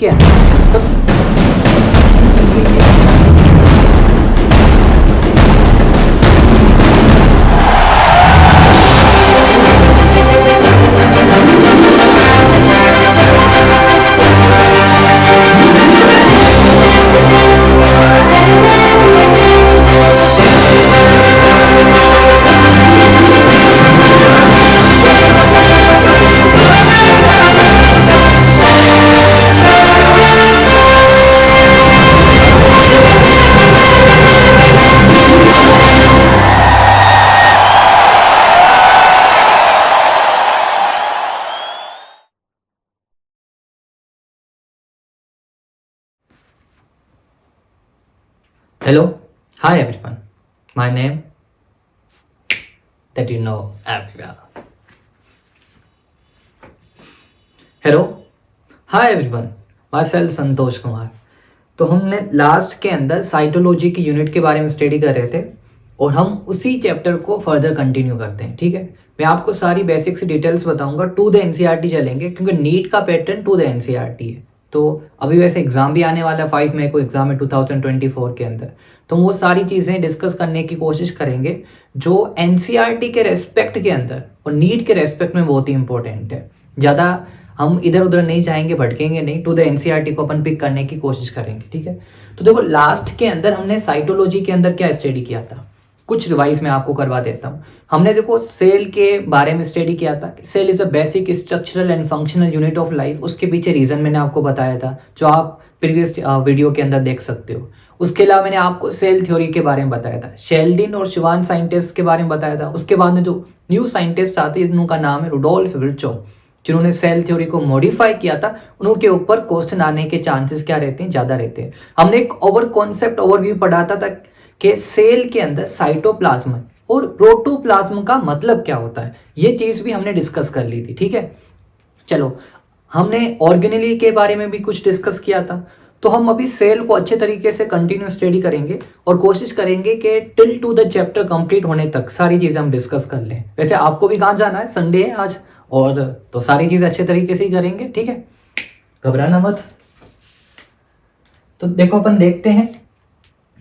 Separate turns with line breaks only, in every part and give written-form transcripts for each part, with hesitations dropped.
के अंदर सबसे Hello, hi everyone. My name that you know everywhere. Hello, hi everyone. Myself Santosh Kumar. तो हमने लास्ट के अंदर साइटोलॉजी की यूनिट के बारे में स्टडी कर रहे थे और हम उसी चैप्टर को फर्दर कंटिन्यू करते हैं. ठीक है, मैं आपको सारी बेसिक्स डिटेल्स बताऊंगा. टू द एनसीईआरटी चलेंगे क्योंकि नीट का पैटर्न टू द एनसीईआरटी है. तो अभी वैसे एग्जाम भी आने वाला है, 5 मई को एग्जाम है 2024 के अंदर. तो वो सारी चीज़ें डिस्कस करने की कोशिश करेंगे जो एनसीईआरटी के रेस्पेक्ट के अंदर और नीट के रेस्पेक्ट में बहुत ही इंपॉर्टेंट है. ज़्यादा हम इधर उधर नहीं जाएंगे, भटकेंगे नहीं, टू द एनसीईआरटी को अपन पिक करने की कोशिश करेंगे. ठीक है, तो देखो लास्ट के अंदर हमने साइटोलॉजी के अंदर क्या स्टडी किया था, कुछ रिवाइज मैं आपको करवा देता हूँ. हमने देखो सेल के बारे में स्टडी किया था. Cell is a basic structural and functional unit of life. उसके पीछे रीजन मैंने आपको बताया था जो आप प्रीवियस वीडियो के अंदर देख सकते हो. उसके अलावा मैंने आपको सेल थ्योरी के बारे में बताया था, शेल्डिन और शिवान साइंटिस्ट के बारे में बताया था. उसके बाद में जो न्यू साइंटिस्ट आते हैं उनका नाम है रुडोल्फ विर्चो, जिन्होंने सेल थ्योरी को मॉडिफाई किया था. उनके ऊपर क्वेश्चन आने के चांसेस क्या रहते हैं, ज्यादा रहते हैं. हमने एक ओवर कॉन्सेप्ट ओवरव्यू पढ़ा था कि सेल के अंदर साइटोप्लाज्म और प्रोटोप्लाज्म का मतलब क्या होता है. ये चीज भी हमने डिस्कस कर ली थी. ठीक है, चलो हमने ऑर्गेनेली के बारे में भी कुछ डिस्कस किया था. तो हम अभी सेल को अच्छे तरीके से कंटिन्यू स्टडी करेंगे और कोशिश करेंगे कि till two the chapter complete होने तक सारी चीजें हम डिस्कस कर लें. वैसे आपको भी कहाँ जाना है, संडे है आज, और तो सारी चीजें अच्छे तरीके से ही करेंगे. ठीक है, घबराना मत. तो देखो अपन देखते हैं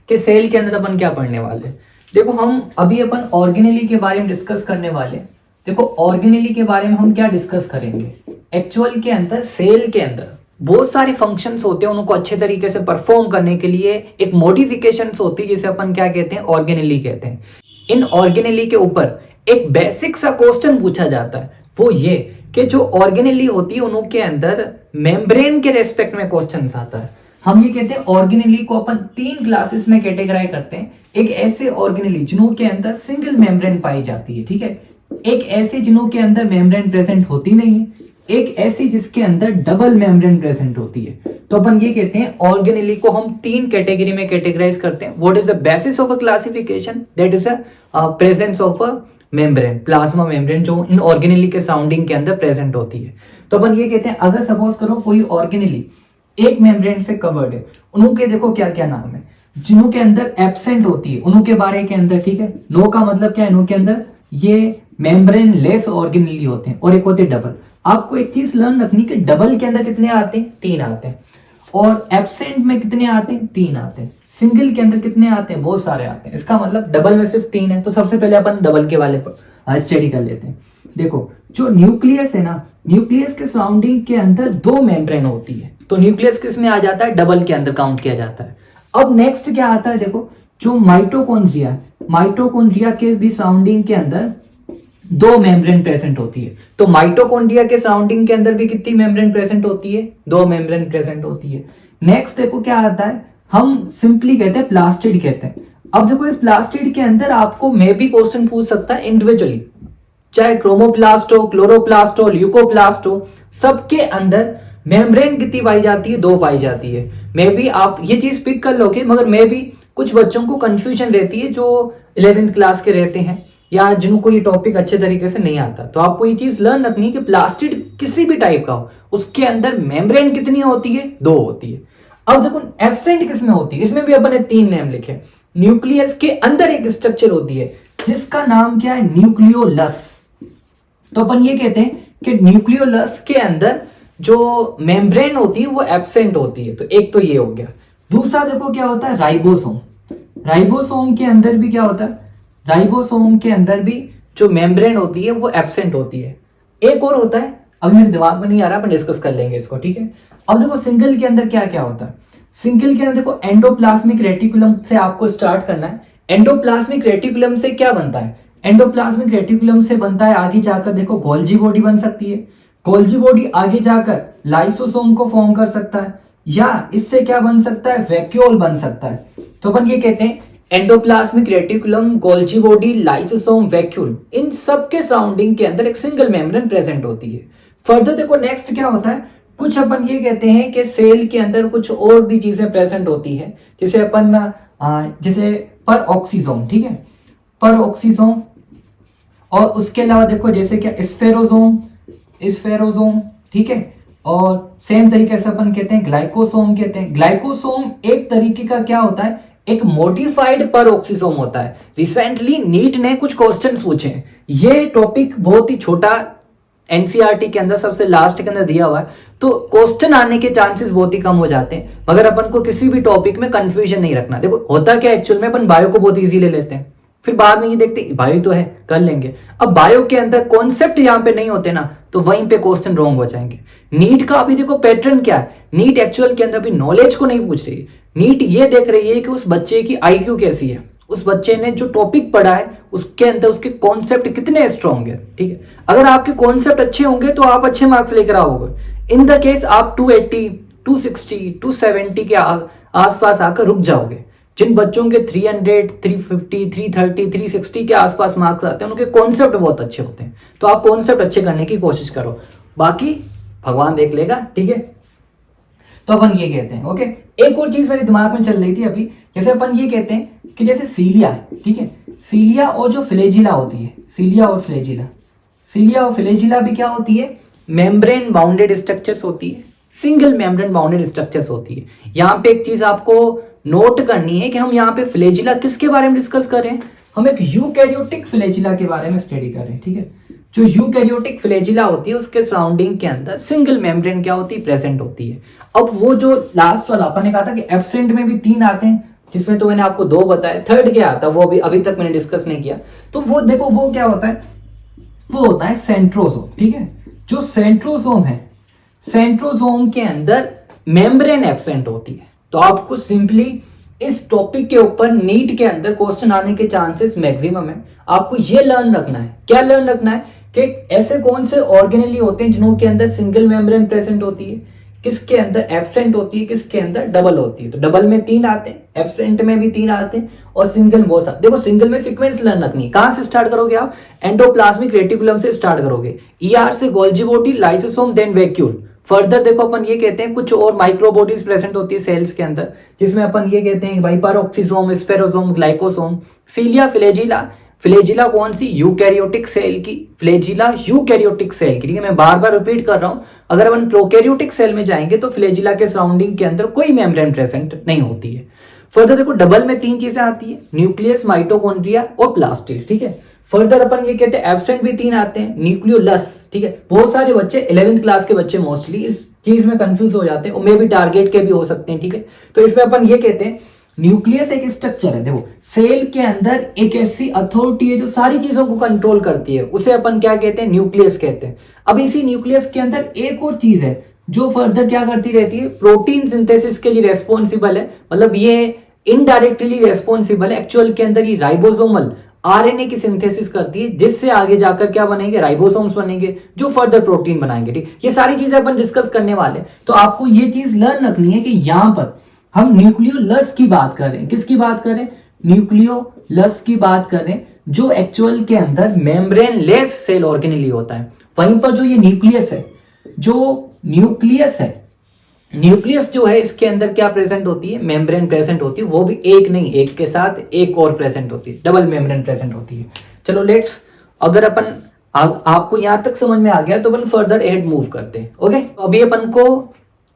कि सेल के अंदर अपन क्या पढ़ने वाले. देखो हम अभी अपन ऑर्गेनेली के बारे में डिस्कस करने वाले. देखो ऑर्गेनेली के बारे में हम क्या डिस्कस करेंगे, एक्चुअल के अंदर सेल के अंदर बहुत सारे फंक्शंस होते हैं, उनको अच्छे तरीके से परफॉर्म करने के लिए एक मॉडिफिकेशंस होती है जिसे अपन क्या कहते हैं, ऑर्गेनेली कहते हैं. इन ऑर्गेनेली के ऊपर एक बेसिक सा क्वेश्चन पूछा जाता है, वो ये कि जो ऑर्गेनेली होती है उनके अंदर मेम्ब्रेन के रेस्पेक्ट में क्वेश्चन आता है. हम ये कहते हैं ऑर्गेनेली को अपन 3 क्लासेस में कैटेगराइज करते हैं. एक ऐसे ऑर्गेनेली जिनों के अंदर सिंगल मेम्ब्रेन पाई जाती है. ठीक है, एक ऐसे जिनों के अंदर मेम्ब्रेन प्रेजेंट होती नहीं है, एक ऐसी जिसके अंदर डबल मेम्ब्रेन प्रेजेंट होती है. तो अपन ये कहते हैं ऑर्गेनेली को हम 3 कैटेगरी में कैटेगराइज करते हैं. What is the basis of a classification, that is a presence of a membrane, plasma membrane, जो इन ऑर्गेनेली के साउंडिंग के अंदर प्रेजेंट होती है. तो अपन ये कहते हैं अगर सपोज करो कोई ऑर्गेनेली एक मेम्ब्रेन से कवर्ड है, उनके देखो क्या क्या नाम है. जिनों के अंदर एब्सेंट होती है उनके बारे के अंदर, ठीक है, नो का मतलब क्या है, इनों के अंदर ये मेम्ब्रेन लेस ऑर्गेनेली होते हैं, और एक होते हैं डबल. आपको एक चीज लर्न रखनी कि डबल के अंदर कितने आते हैं, 3 आते हैं, और एब्सेंट में कितने आते हैं, 3 आते हैं. सिंगल के अंदर कितने आते हैं, बहुत सारे आते हैं. इसका मतलब डबल में सिर्फ 3 है. तो सबसे पहले अपन डबल के वाले पर स्टडी कर लेते हैं. देखो जो न्यूक्लियस है ना, न्यूक्लियस के सराउंडिंग के अंदर 2 मेम्ब्रेन होती है. तो न्यूक्लियस किस में आ जाता है, डबल के अंदर काउंट किया जाता है. अब नेक्स्ट क्या आता है, देखो जो माइटोकॉन्ड्रिया, माइटोकॉन्ड्रिया के भी सराउंडिंग के अंदर 2 मेम्ब्रेन प्रेजेंट होती है. तो माइटोकॉन्ड्रिया के सराउंडिंग के अंदर भी कितनी मेम्ब्रेन प्रेजेंट होती है, 2 मेम्ब्रेन प्रेजेंट होती है. नेक्स्ट देखो क्या आता है, हम सिंपली कहते हैं प्लास्टिड कहते हैं. अब देखो इस प्लास्टिड के अंदर आपको मे भी क्वेश्चन पूछ सकता है इंडिविजुअली, चाहे क्रोमोप्लास्ट हो, क्लोरोप्लास्ट हो, ल्यूकोप्लास्ट हो, सबके अंदर मेम्ब्रेन कितनी पाई जाती है, 2 पाई जाती है. मे बी आप ये चीज पिक कर लोगे, मगर मे बी कुछ बच्चों को कंफ्यूजन रहती है जो 11th क्लास के रहते हैं या जिनको ये टॉपिक अच्छे तरीके से नहीं आता. तो आपको ये चीज लर्न रखनी है कि प्लास्टिड किसी भी टाइप का हो, उसके अंदर मेम्ब्रेन कितनी होती है, 2 होती है. अब देखो एब्सेंट किसमें होती है, इसमें भी अपन ने 3 नेम लिखे. न्यूक्लियस के अंदर एक स्ट्रक्चर होती है जिसका नाम क्या है, न्यूक्लियोलस. तो अपन ये कहते हैं कि न्यूक्लियोलस के अंदर जो मेम्ब्रेन होती है वो एब्सेंट होती है। तो एक तो ये हो गया। दूसरा देखो क्या होता है, राइबोसोम। राइबोसोम के अंदर भी क्या होता है, राइबोसोम के अंदर भी जो मेम्ब्रेन होती है वो एब्सेंट होती है। एक और होता है, अभी मेरे दिमाग में नहीं आ रहा, अपन डिस्कस कर लेंगे इसको, ठीक है। अब देखो सिंगल के अंदर क्या क्या होता है। सिंगल के अंदर देखो एंडोप्लाज्मिक रेटिकुलम से आपको स्टार्ट करना है। एंडोप्लाज्मिक रेटिकुलम से क्या बनता है, एंडोप्लाज्मिक रेटिकुलम से बनता है आगे जाकर देखो गोल्जी बॉडी बन सकती है। गोल्जी बॉडी आगे जाकर लाइसोसोम को फॉर्म कर सकता है, या इससे क्या बन सकता है, वैक्यूल बन सकता है। तो अपन ये कहते हैं endoplasmic reticulum, Golgi body, lysosome, vacuole, इन सब के सराउंडिंग के अंदर एक सिंगल मेम्ब्रेन प्रेजेंट होती है। फर्दर देखो नेक्स्ट क्या होता है, कुछ अपन ये कहते हैं कि सेल के अंदर कुछ और भी चीजें प्रेजेंट होती है, जैसे अपन जैसे पर ऑक्सीजोम, ठीक है, पर ऑक्सीजोम। और उसके अलावा देखो जैसे क्या स्फेरोजोम, स्फेरोजोम, ठीक है। और सेम तरीके से अपन कहते हैं ग्लाइकोसोम, कहते हैं ग्लाइकोसोम एक तरीके का क्या होता है, एक मॉडिफाइड पर ऑक्सीजोम होता है। रिसेंटली नीट ने कुछ क्वेश्चंस पूछे हैं, ये टॉपिक बहुत ही छोटा एनसीईआरटी के अंदर सबसे लास्ट के अंदर दिया हुआ है, तो क्वेश्चन आने के चांसेस बहुत ही कम हो जाते हैं, मगर अपन को किसी भी टॉपिक में कंफ्यूजन नहीं रखना। देखो होता क्या एक्चुअल में, अपन बायो को बहुत इजी ले लेते हैं, फिर बाद में ये देखते हैं बायो तो है कर लेंगे। अब बायो के अंदर कॉन्सेप्ट यहाँ पे नहीं होते ना, तो वहीं पे क्वेश्चन रॉन्ग हो जाएंगे। नीट का अभी देखो पैटर्न क्या है, नीट एक्चुअल के अंदर अभी नॉलेज को नहीं पूछ रही, नीट ये देख रही है कि उस बच्चे की आईक्यू कैसी है, उस बच्चे ने जो टॉपिक पढ़ा है उसके अंदर उसके कॉन्सेप्ट कितने स्ट्रॉन्ग है, ठीक है। अगर आपके कॉन्सेप्ट अच्छे होंगे तो आप अच्छे मार्क्स लेकर आओगे। इन द केस आप 280, 260, 270 के आसपास आकर रुक जाओगे। जिन बच्चों के 300, 350, 330, 360 के आसपास मार्क्स आते हैं उनके कॉन्सेप्ट बहुत अच्छे होते हैं। तो आप कॉन्सेप्ट अच्छे करने की कोशिश करो, बाकी भगवान देख लेगा, ठीक है। तो अपन ये कहते हैं, ओके। एक और चीज मेरे दिमाग में चल रही थी अभी, जैसे अपन ये कहते हैं कि जैसे सीलिया, ठीक है, सीलिया और जो फ्लेजिला होती है, सीलिया और फ्लेजिला, सीलिया और फ्लेजिला भी क्या होती है, मेम्ब्रेन बाउंडेड स्ट्रक्चर्स होती है, सिंगल मेम्ब्रेन बाउंडेड स्ट्रक्चर्स होती है। यहाँ पे एक चीज आपको नोट करनी है कि हम यहाँ पे फ्लेजिला किसके बारे में डिस्कस कर रहे हैं, हम एक यूकैरियोटिक फ्लेजिला के बारे में स्टडी कर रहे हैं, ठीक है। जो यूकैरियोटिक फ्लेजिला होती है उसके सराउंडिंग के अंदर सिंगल मेम्ब्रेन क्या होती है, प्रेजेंट होती है। अब वो जो लास्ट वाला अपन ने कहा था कि एब्सेंट में भी 3 आते हैं, जिसमें तो मैंने आपको 2 बताया, थर्ड क्या आता है वो अभी तक मैंने डिस्कस नहीं किया। तो वो देखो वो क्या होता है, वो होता है सेंट्रोसोम, ठीक है। जो सेंट्रोसोम है, सेंट्रोसोम के अंदर मेम्ब्रेन एब्सेंट होती है। तो आपको सिंपली इस टॉपिक के ऊपर नीट के अंदर क्वेश्चन आने के चांसेस मैक्सिमम है। आपको ये लर्न रखना है, क्या लर्न रखना है कि ऐसे कौन से ऑर्गेनेली होते हैं जिनके अंदर सिंगल मेम्ब्रेन प्रेजेंट होती है, किसके अंदर एब्सेंट होती है, किसके अंदर डबल होती है। तो डबल में 3 आते हैं, एब्सेंट में भी 3 आते हैं, और सिंगल बहुत सारे। देखो सिंगल में सीक्वेंस लर्न रखनी है। कहां से स्टार्ट करोगे आप, एंडोप्लाज्मिक रेटिकुलम से स्टार्ट करोगे, ईआर से Golgi body, lysosome, then vacuole. Further देखो अपन ये कहते हैं कुछ और माइक्रो बॉडीज प्रेजेंट होती है सेल्स के अंदर, जिसमें अपन ये कहते हैं भाई पैरोक्सिसोम, स्फेरोसोम, ग्लाइकोसोम। सीलिया, फ्लेजिला, फ्लेजिला कौन सी, यूकैरियोटिक सेल की, फ्लेजिला यूकैरियोटिक सेल की, ठीक है। मैं बार बार रिपीट कर रहा हूं, अगर अपन प्रोकैरियोटिक सेल में जाएंगे तो फ्लेजिला के सराउंडिंग के अंदर कोई मेम्ब्रेन प्रेजेंट नहीं होती है। फर्दर देखो डबल में 3 चीजें आती है, न्यूक्लियस, माइटोकॉन्ड्रिया और प्लास्टिड, ठीक है। फर्दर अपन ये कहते हैं एब्सेंट भी 3 आते हैं, न्यूक्लियोलस, ठीक है। बहुत सारे बच्चे 11th क्लास के बच्चे मोस्टली इस चीज में कंफ्यूज हो जाते हैं, और मे भी टारगेट के भी हो सकते हैं, ठीक है। तो इसमें अपन ये कहते हैं न्यूक्लियस एक स्ट्रक्चर है, देखो सेल के अंदर एक ऐसी अथॉरिटी है जो सारी चीजों को कंट्रोल करती है, उसे अपन क्या कहते हैं, न्यूक्लियस कहते हैं। अब इसी न्यूक्लियस के अंदर एक और चीज है जो फर्दर क्या करती रहती है, प्रोटीन सिंथेसिस के लिए रेस्पॉन्सिबल है, मतलब ये इनडायरेक्टली रेस्पॉन्सिबल है। एक्चुअल के अंदर ये राइबोसोमल आरएनए की सिंथेसिस करती है, जिससे आगे जाकर क्या बनेंगे, राइबोसोम्स बनेंगे जो फर्दर प्रोटीन बनाएंगे, ठीक। ये सारी चीजें अपन डिस्कस करने वाले। तो आपको ये चीज लर्न रखनी है कि यहां पर हम न्यूक्लियोलस की बात कर रहे हैं, किसकी बात करें, न्यूक्लियोलस की बात करें, जो एक्चुअल के अंदर मेम्ब्रेन लेस सेल ऑर्गेनेली होता है। वहीं पर जो ये न्यूक्लियस है, जो न्यूक्लियस है, न्यूक्लियस जो है इसके अंदर क्या प्रेजेंट होती है, मेम्ब्रेन प्रेजेंट होती है, वो भी एक नहीं, एक के साथ एक और प्रेजेंट होती है, डबल मेम्ब्रेन प्रेजेंट होती है। चलो लेट्स, अगर अपन आपको यहां तक समझ में आ गया तो अपन फर्दर एड मूव करते हैं, ओके। अभी अपन को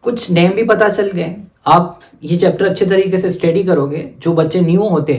कुछ नेम भी पता चल गए। आप ये चैप्टर अच्छे तरीके से स्टडी करोगे, जो बच्चे न्यू होते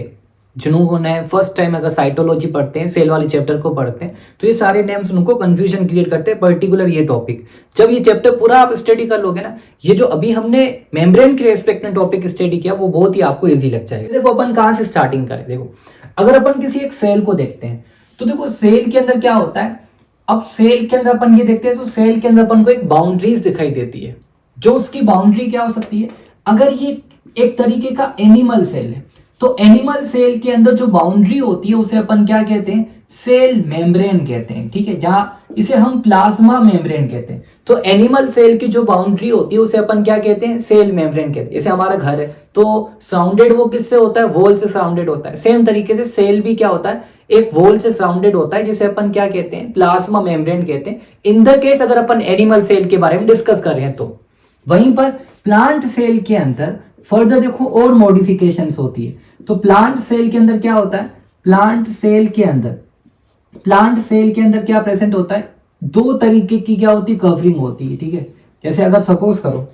जिन्होंने फर्स्ट टाइम अगर साइटोलॉजी पढ़ते हैं, सेल वाले चैप्टर को पढ़ते हैं, तो ये सारे नेम्स उनको कंफ्यूजन क्रिएट करते हैं पर्टिकुलर ये टॉपिक। जब ये चैप्टर पूरा आप स्टडी कर लोगे ना, ये जो अभी हमने मेम्ब्रेन के रेस्पेक्ट में टॉपिक स्टडी किया वो बहुत ही आपको ईजी लग जाएगा। देखो अपन कहाँ से स्टार्टिंग करें। देखो अगर अपन किसी एक सेल को देखते हैं तो देखो सेल के अंदर क्या होता है। अब सेल के अंदर अपन ये देखते हैं तो सेल के अंदर अपन को एक बाउंड्रीज दिखाई देती है। जो उसकी बाउंड्री क्या हो सकती है, अगर ये एक तरीके का एनिमल सेल है तो एनिमल सेल के अंदर जो बाउंड्री होती है उसे अपन क्या कहते हैं, सेल मेम्ब्रेन कहते हैं। ठीक है, जहां इसे हम प्लाज्मा मेम्ब्रेन कहते हैं। तो एनिमल सेल की जो बाउंड्री होती है उसे अपन क्या कहते हैं, सेल मेम्ब्रेन कहते हैं। जैसे हमारा घर है तो सराउंडेड वो किससे होता है, वॉल से सराउंडेड होता है। सेम तरीके से सेल भी क्या होता है, एक वॉल से सराउंडेड होता है जिसे अपन क्या कहते हैं, प्लाज्मा मेम्ब्रेन कहते हैं। इन द केस अगर अपन एनिमल सेल के बारे में डिस्कस कर रहे हैं तो वहीं पर प्लांट सेल के अंदर फर्दर देखो और मॉडिफिकेशंस होती है। तो प्लांट सेल के अंदर क्या होता है, प्लांट सेल के अंदर क्या प्रेजेंट होता है, दो तरीके की क्या होती है, कवरिंग होती है। ठीक है, जैसे अगर सपोज करो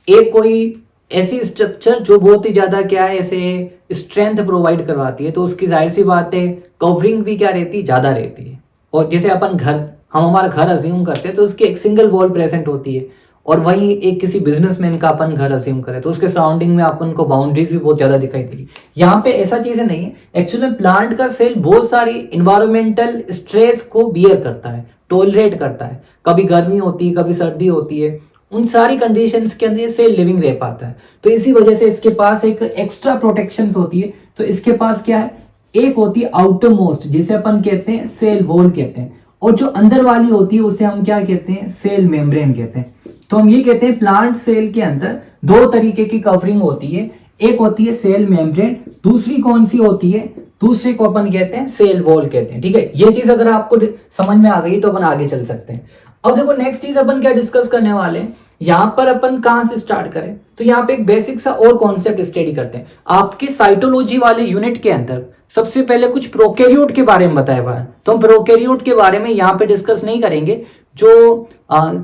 एक कोई ऐसी स्ट्रक्चर जो बहुत ही ज्यादा क्या है, ऐसे स्ट्रेंथ प्रोवाइड करवाती है, तो उसकी जाहिर सी बात है कवरिंग भी क्या रहती है, ज्यादा रहती है। और जैसे अपन हम हमारा घर अज्यूम करते हैं तो उसकी एक सिंगल वॉल प्रेजेंट होती है, और वहीं एक किसी बिजनेसमैन का अपन घर अज्यूम करें तो उसके सराउंडिंग में अपन को बाउंड्रीज भी बहुत ज्यादा दिखाई देगी। यहाँ पे ऐसा चीजें नहीं है। एक्चुअली प्लांट का सेल बहुत सारी इन्वायरमेंटल स्ट्रेस को बियर करता है, टॉलरेट करता है। कभी गर्मी होती है, कभी सर्दी होती है, उन सारी कंडीशंस के अंदर ये सेल लिविंग रह पाता है। तो इसी वजह से इसके पास एक एक्स्ट्रा प्रोटेक्शन होती है। तो इसके पास क्या है, एक होती है आउटर मोस्ट जिसे अपन कहते हैं सेल वॉल कहते हैं, और जो अंदर वाली होती है उसे हम क्या कहते हैं, सेल मेम्ब्रेन कहते हैं। तो हम ये कहते हैं प्लांट सेल के अंदर दो तरीके की कवरिंग होती है, एक होती है सेल मेम्ब्रेन, दूसरी कौन सी होती है, दूसरे को अपन कहते हैं सेल वॉल कहते हैं। ठीक है, ये चीज अगर आपको समझ में आ गई तो अपन आगे चल सकते हैं। अब देखो नेक्स्ट चीज अपन क्या डिस्कस करने वाले हैं, यहां पर अपन कहां से स्टार्ट करें, तो यहाँ पे एक बेसिक सा और कॉन्सेप्ट स्टडी करते हैं। आपके साइटोलॉजी वाले यूनिट के अंदर सबसे पहले कुछ प्रोकैरियोट के बारे में बताया हुआ है, तो हम प्रोकैरियोट के बारे में यहाँ पे डिस्कस नहीं करेंगे। जो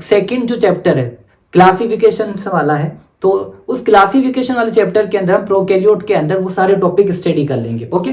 सेकंड जो चैप्टर है क्लासिफिकेशन वाला है, तो उस क्लासिफिकेशन वाले चैप्टर के अंदर हम प्रोकैरियोट के अंदर वो सारे टॉपिक स्टडी कर लेंगे। ओके,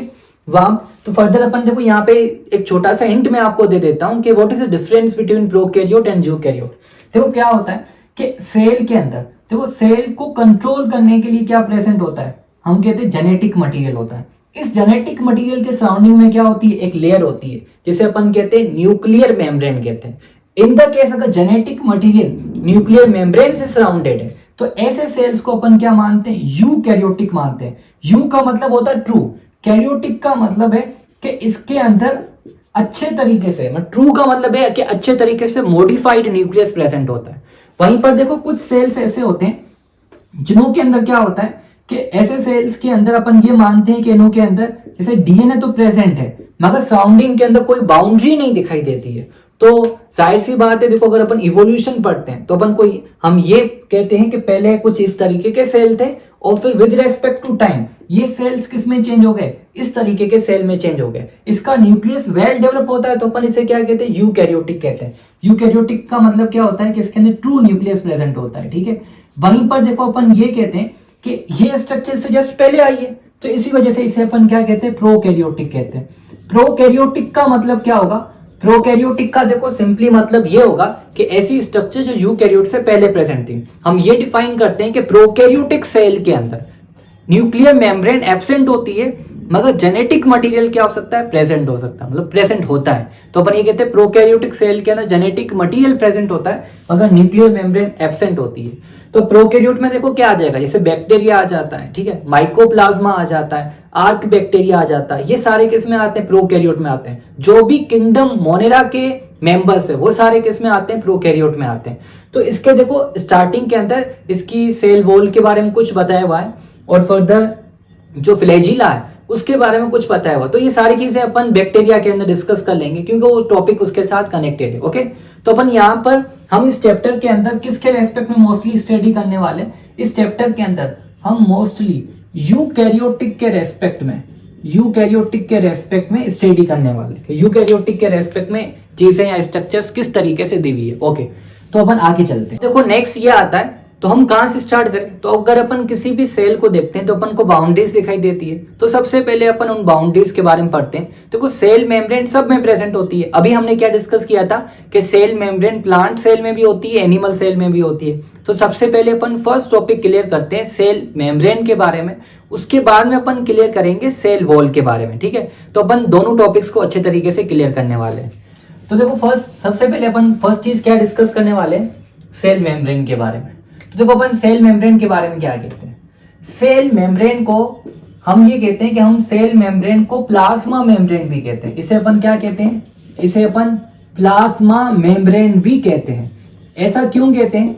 वाह। तो फर्दर अपन देखो यहाँ पे एक छोटा सा हिंट मैं आपको दे देता हूँ कि what is the difference between prokaryote and eukaryote. देखो क्या होता है कि सेल के अंदर देखो सेल को कंट्रोल करने के लिए क्या प्रेजेंट होता है, हम कहते हैं जेनेटिक मटेरियल होता है। इस जेनेटिक मटेरियल के सराउंडिंग में क्या होती है, एक लेयर होती है जिसे अपन कहते हैं न्यूक्लियर मेम्ब्रेन कहते हैं। इन द केस अगर जेनेटिक मटेरियल न्यूक्लियर मेम्ब्रेन से सराउंडेड है तो ऐसे सेल्स को अपन क्या मानते हैं, यूकैरियोटिक मानते हैं। यू का मतलब होता है ट्रू, कैरियोटिक का मतलब है कि इसके अंदर अच्छे तरीके से, ट्रू का मतलब है कि अच्छे तरीके से मॉडिफाइड न्यूक्लियस प्रेजेंट होता है। वहीं पर देखो कुछ सेल्स ऐसे होते हैं जिन्हों के अंदर क्या होता है कि ऐसे सेल्स के अंदर अपन ये मानते हैं कि इनों के अंदर जैसे डीएनए तो प्रेजेंट है मगर सराउंडिंग के अंदर कोई बाउंड्री नहीं दिखाई देती है। तो जाहिर सी बात है, देखो अगर अपन इवोल्यूशन पढ़ते हैं तो अपन कोई हम ये कहते हैं कि पहले कुछ इस तरीके के सेल थे और फिर विद रेस्पेक्ट टू टाइम ये सेल्स किस में चेंज हो गए, इस तरीके के सेल में चेंज हो गए। इसका न्यूक्लियस वेल डेवलप होता है तो अपन इसे क्या कहते हैं, यूकैरियोटिक कहते हैं। यूकैरियोटिक का मतलब क्या होता है कि इसके अंदर ट्रू न्यूक्लियस प्रेजेंट होता है। ठीक है, वहीं पर देखो अपन ये कहते हैं कि ये स्ट्रक्चर से जस्ट पहले आई है, तो इसी वजह से इसे अपन क्या कहते हैं, प्रोकैरियोटिक कहते हैं। प्रोकैरियोटिक का मतलब क्या होगा, प्रोकैरियोटिक का देखो सिंपली मतलब ये होगा कि ऐसी स्ट्रक्चर जो यूकैरियोट से पहले प्रेजेंट थी। हम ये डिफाइन करते हैं कि प्रोकैरियोटिक सेल के अंदर न्यूक्लियर मेम्ब्रेन एब्सेंट होती है मगर जेनेटिक मटेरियल क्या हो सकता है, प्रेजेंट हो सकता है, मतलब प्रेजेंट होता है। तो अपन ये कहते हैं प्रोकैरियोटिक सेल के अंदर जेनेटिक मटेरियल प्रेजेंट होता है मगर न्यूक्लियर मेम्ब्रेन एब्सेंट होती है। तो प्रोकैरियोट में देखो क्या आ जाएगा, जैसे बैक्टीरिया आ जाता है, ठीक है, माइकोप्लाज्मा आ जाता है, आर्क बैक्टीरिया आ जाता है, ये सारे किस में आते हैं, प्रोकैरियोट में आते हैं। जो भी किंगडम मोनेरा के मेंबर्स है वो सारे किस में आते हैं, प्रोकैरियोट में आते हैं। तो इसके देखो स्टार्टिंग के अंदर इसकी सेल वॉल के बारे में कुछ बताया हुआ है और फर्दर जो फ्लैजिला है उसके बारे में कुछ बताया हुआ। तो ये सारी चीजें अपन बैक्टीरिया के अंदर डिस्कस कर लेंगे क्योंकि वो टॉपिक उसके साथ कनेक्टेड है। ओके, तो अपन यहाँ पर हम इस चैप्टर के अंदर किसके रेस्पेक्ट में मोस्टली स्टडी करने वाले हैं, इस चैप्टर के अंदर हम मोस्टली यूकैरियोटिक के रेस्पेक्ट में स्टडी करने वाले। यूकैरियोटिक के रेस्पेक्ट में चीजें या स्ट्रक्चर्स किस तरीके से दी हुई है। ओके, तो अपन आगे चलते हैं। देखो नेक्स्ट ये आता है तो हम कहाँ से स्टार्ट करें? तो अगर अपन किसी भी सेल को देखते हैं तो अपन को बाउंड्रीज दिखाई देती है। तो सबसे पहले अपन उन बाउंड्रीज के बारे में पढ़ते हैं। तो कुछ सेल मेम्ब्रेन सब में प्रेजेंट होती है। अभी हमने क्या डिस्कस किया था कि सेल मेम्ब्रेन प्लांट सेल में भी होती है, एनिमल सेल में भी होती है। तो सबसे पहले अपन फर्स्ट टॉपिक क्लियर करते हैं सेल मेम्ब्रेन के बारे में, उसके बाद में अपन क्लियर करेंगे सेल वॉल के बारे में, ठीक है। तो अपन दोनों टॉपिक्स को अच्छे तरीके से क्लियर करने वाले हैं। तो देखो सबसे पहले अपन फर्स्ट चीज क्या डिस्कस करने वाले हैं, सेल मेम्ब्रेन के बारे में। तो देखो अपन सेल मेम्ब्रेन के बारे में क्या कहते हैं, सेल मेम्ब्रेन को हम ये कहते हैं कि हम सेल मेम्ब्रेन को प्लाज्मा मेम्ब्रेन भी कहते हैं। इसे अपन क्या कहते हैं, इसे अपन प्लाज्मा मेम्ब्रेन भी कहते हैं। ऐसा क्यों कहते हैं?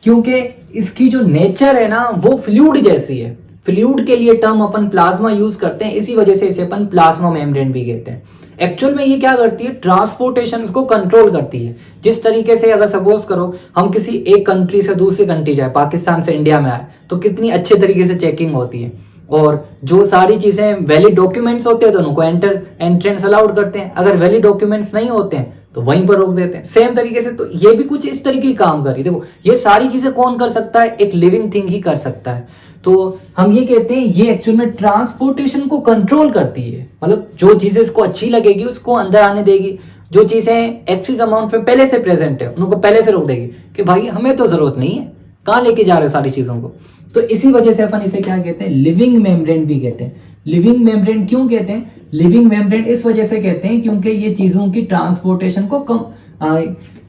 क्योंकि इसकी जो नेचर है ना वो फ्लूइड जैसी है। फ्लूइड के लिए टर्म अपन प्लाज्मा यूज करते हैं, इसी वजह से इसे अपन प्लाज्मा मेम्ब्रेन भी कहते हैं। एक्चुअल में ये क्या करती है, ट्रांसपोर्टेशन को कंट्रोल करती है। जिस तरीके से अगर सपोज करो हम किसी एक कंट्री से दूसरी कंट्री जाए, पाकिस्तान से इंडिया में आए, तो कितनी अच्छे तरीके से चेकिंग होती है और जो सारी चीजें वैलिड डॉक्यूमेंट्स होते हैं तो उनको एंट्रेंस अलाउड करते हैं। अगर वैलिड डॉक्यूमेंट्स नहीं होते हैं तो वहीं पर रोक देते हैं। सेम तरीके से तो ये भी कुछ इस तरीके की काम कर रही है। देखो ये सारी चीजें कौन कर सकता है, एक लिविंग थिंग ही कर सकता है। तो हम ये कहते हैं ये एक्चुअल में ट्रांसपोर्टेशन को कंट्रोल करती है। मतलब जो चीजें इसको अच्छी लगेगी उसको अंदर आने देगी, जो चीजें एक्सिस अमाउंट में पहले से प्रेजेंट है उनको पहले से रोक देगी कि भाई हमें तो जरूरत नहीं है, कहाँ लेके जा रहे सारी चीजों को। तो इसी वजह से अपन इसे क्या कहते हैं, लिविंग मेम्ब्रेन भी कहते हैं। लिविंग मेम्ब्रेन क्यों कहते हैं, लिविंग मेम्ब्रेन इस वजह से कहते हैं क्योंकि ये चीजों की ट्रांसपोर्टेशन को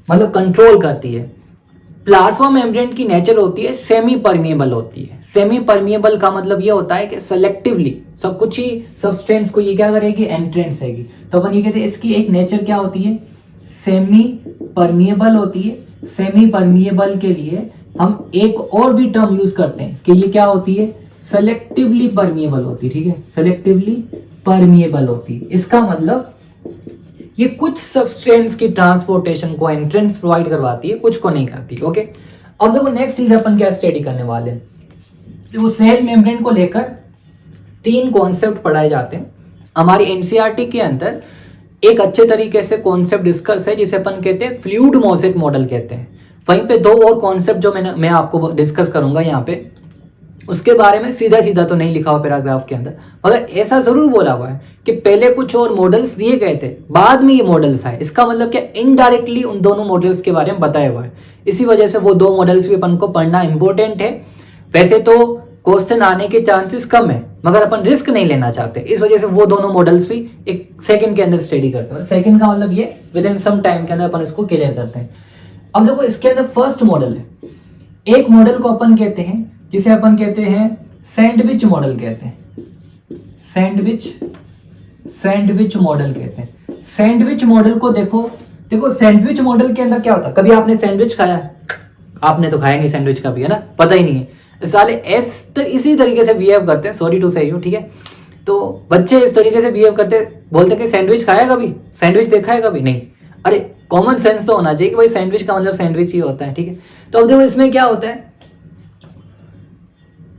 मतलब कंट्रोल करती है। प्लाज्मा मेम्ब्रेन की नेचर होती है सेमी परमिएबल होती है। सेमी परमिएबल का मतलब ये होता है कि सेलेक्टिवली सब कुछ ही सब्सटेंस को ये क्या करेगी, एंट्रेंस देगी। तो अपन ये कहते हैं इसकी एक नेचर क्या होती है, सेमी परमिएबल होती है। सेमी परमिएबल के लिए हम एक और भी टर्म यूज करते हैं कि ये क्या होती है, सेलेक्टिवली परमिएबल होती है, ठीक है, सेलेक्टिवली परमिएबल होती है। इसका मतलब ये कुछ सब्सटेंस की ट्रांसपोर्टेशन को एंट्रेंस प्रोवाइड करवाती है, कुछ को नहीं करती। ओके, अब देखो नेक्स्ट चीज अपन क्या स्टडी करने वाले हैं। देखो सेल मेम्ब्रेन को लेकर 3 कॉन्सेप्ट पढ़ाए जाते हैं हमारी एनसीईआरटी के अंदर। एक अच्छे तरीके से कॉन्सेप्ट डिस्कस है जिसे अपन कहते हैं फ्लूइड मोज़ेक मॉडल कहते हैं। वहीं पे 2 और कॉन्सेप्ट जो मैं आपको डिस्कस करूंगा यहाँ पे, उसके बारे में सीधा सीधा तो नहीं लिखा हुआ पैराग्राफ के अंदर, मगर ऐसा जरूर बोला हुआ है कि पहले कुछ और मॉडल्स दिए गए थे, बाद में ये मॉडल्स आए। इसका मतलब क्या, इनडायरेक्टली उन दोनों मॉडल्स के बारे में बताया हुआ है। इसी वजह से वो 2 मॉडल्स भी अपन को पढ़ना इंपॉर्टेंट है। वैसे तो क्वेश्चन आने के चांसेस कम है, मगर अपन रिस्क नहीं लेना चाहते, इस वजह से वो दोनों मॉडल्स भी एक सेकंड के अंदर स्टडी करते हैं। सेकंड का मतलब ये विद इन सम टाइम के अंदर अपन इसको क्लियर करते हैं। अब देखो इसके अंदर फर्स्ट मॉडल है, एक मॉडल को अपन कहते हैं जिसे अपन कहते हैं सैंडविच मॉडल कहते हैं। सैंडविच मॉडल कहते हैं। सैंडविच मॉडल को देखो सैंडविच मॉडल के अंदर क्या होता है, कभी आपने सैंडविच खाया? आपने तो खाया नहीं सैंडविच कभी, है ना, पता ही नहीं है। साले इसी तरीके से बिहेव करते हैं, सॉरी टू से यू, ठीक है। तो बच्चे इस तरीके से बिहेव करते, बोलते कि सैंडविच खाया कभी, सैंडविच देखा है कभी? नहीं। अरे कॉमन सेंस तो होना चाहिए कि भाई सैंडविच का मतलब सैंडविच ही होता है, ठीक है। तो अब देखो इसमें क्या होता है,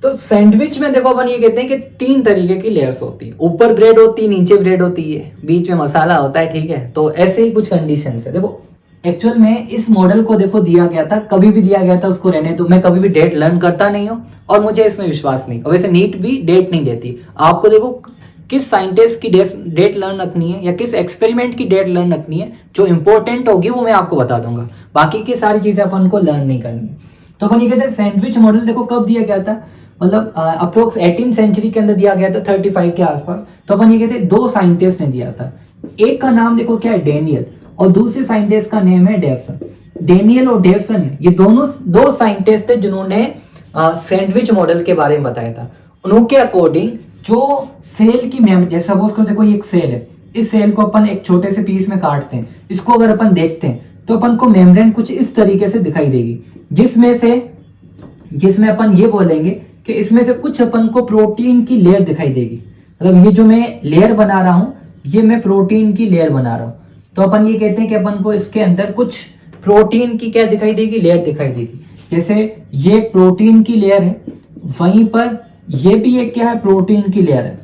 तो सैंडविच में देखो अपन ये कहते हैं कि 3 तरीके की लेयर्स होती है, ऊपर ब्रेड होती है, नीचे ब्रेड होती है, बीच में मसाला होता है, ठीक है। तो ऐसे ही कुछ कंडीशंस है। देखो एक्चुअल में इस मॉडल को देखो दिया गया था, कभी भी दिया गया था उसको रहने दो। मैं कभी भी डेट लर्न करता नहीं हूँ और मुझे इसमें विश्वास नहीं, और वैसे नीट भी डेट नहीं देती आपको। देखो किस साइंटिस्ट की डेट लर्न रखनी है या किस एक्सपेरिमेंट की डेट लर्न रखनी है, जो इंपॉर्टेंट होगी वो मैं आपको बता दूंगा, बाकी की सारी चीजें अपन को लर्न नहीं करनी। तो अपन ये कहते हैं सैंडविच मॉडल देखो कब दिया गया था, मतलब अप्रोक्स 18th सेंचुरी के अंदर दिया गया था, 35 के आसपास। तो अपन ये कहते हैं 2 साइंटिस्ट ने दिया था। एक का नाम देखो क्या है, डेनियल, और दूसरे साइंटिस्ट का नेम है डेवसन। डेनियल और डेवसन ये दोनों 2 साइंटिस्ट थे जिन्होंने सैंडविच मॉडल के बारे में बताया था। उनके अकॉर्डिंग जो सेल की मेम्ब्रेन, जैसे सपोज करो देखो ये एक सेल है, इस सेल को अपन एक छोटे से पीस में काटते हैं, इसको अगर अपन देखते हैं तो अपन को मेम्ब्रेन कुछ इस तरीके से दिखाई देगी, जिसमें अपन ये बोलेंगे कि इसमें से कुछ अपन को प्रोटीन की लेयर दिखाई देगी। मतलब ये जो मैं लेयर बना रहा हूं, ये मैं प्रोटीन की लेयर बना रहा हूं। तो अपन ये कहते हैं कि अपन को इसके अंदर कुछ प्रोटीन की क्या दिखाई देगी, लेयर दिखाई देगी। जैसे ये प्रोटीन की लेयर है, वहीं पर ये भी एक क्या है, प्रोटीन की लेयर है।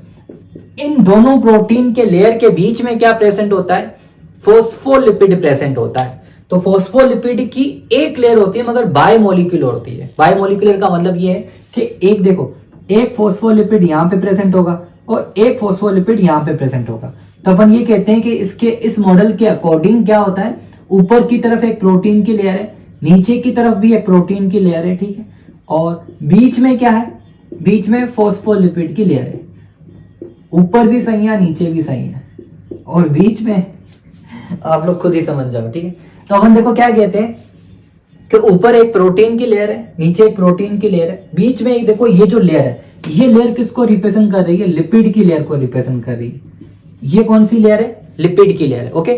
इन दोनों प्रोटीन के लेयर के बीच में क्या प्रेजेंट होता है, फोस्फोलिपिड प्रेजेंट होता है। तो फॉस्फोलिपिड की एक लेयर होती है मगर बायोमोलिकुलर होती है। बायोमोलिकुलर का मतलब ये है कि एक देखो, एक फॉस्फोलिपिड यहाँ पे प्रेजेंट होगा और एक फॉस्फोलिपिड यहाँ पे प्रेजेंट होगा। तो अपन ये कहते हैं कि इसके इस मॉडल के अकॉर्डिंग क्या होता है, ऊपर की तरफ एक प्रोटीन की लेयर है, नीचे की तरफ भी एक प्रोटीन की लेयर है, ठीक है, और बीच में क्या है, बीच में फॉस्फोलिपिड की लेयर है। ऊपर भी सही है, नीचे भी सही है, और बीच में आप लोग खुद ही समझ जाओ, ठीक है। तो अपन देखो क्या कहते हैं कि ऊपर एक प्रोटीन की लेयर है, नीचे एक प्रोटीन की लेयर है, बीच में एक देखो ये जो लेयर है, ये लेयर किसको रिप्रेजेंट कर रही है, लिपिड की लेयर को रिप्रेजेंट कर रही है। ये कौन सी लेयर है, लिपिड की लेयर है, ओके।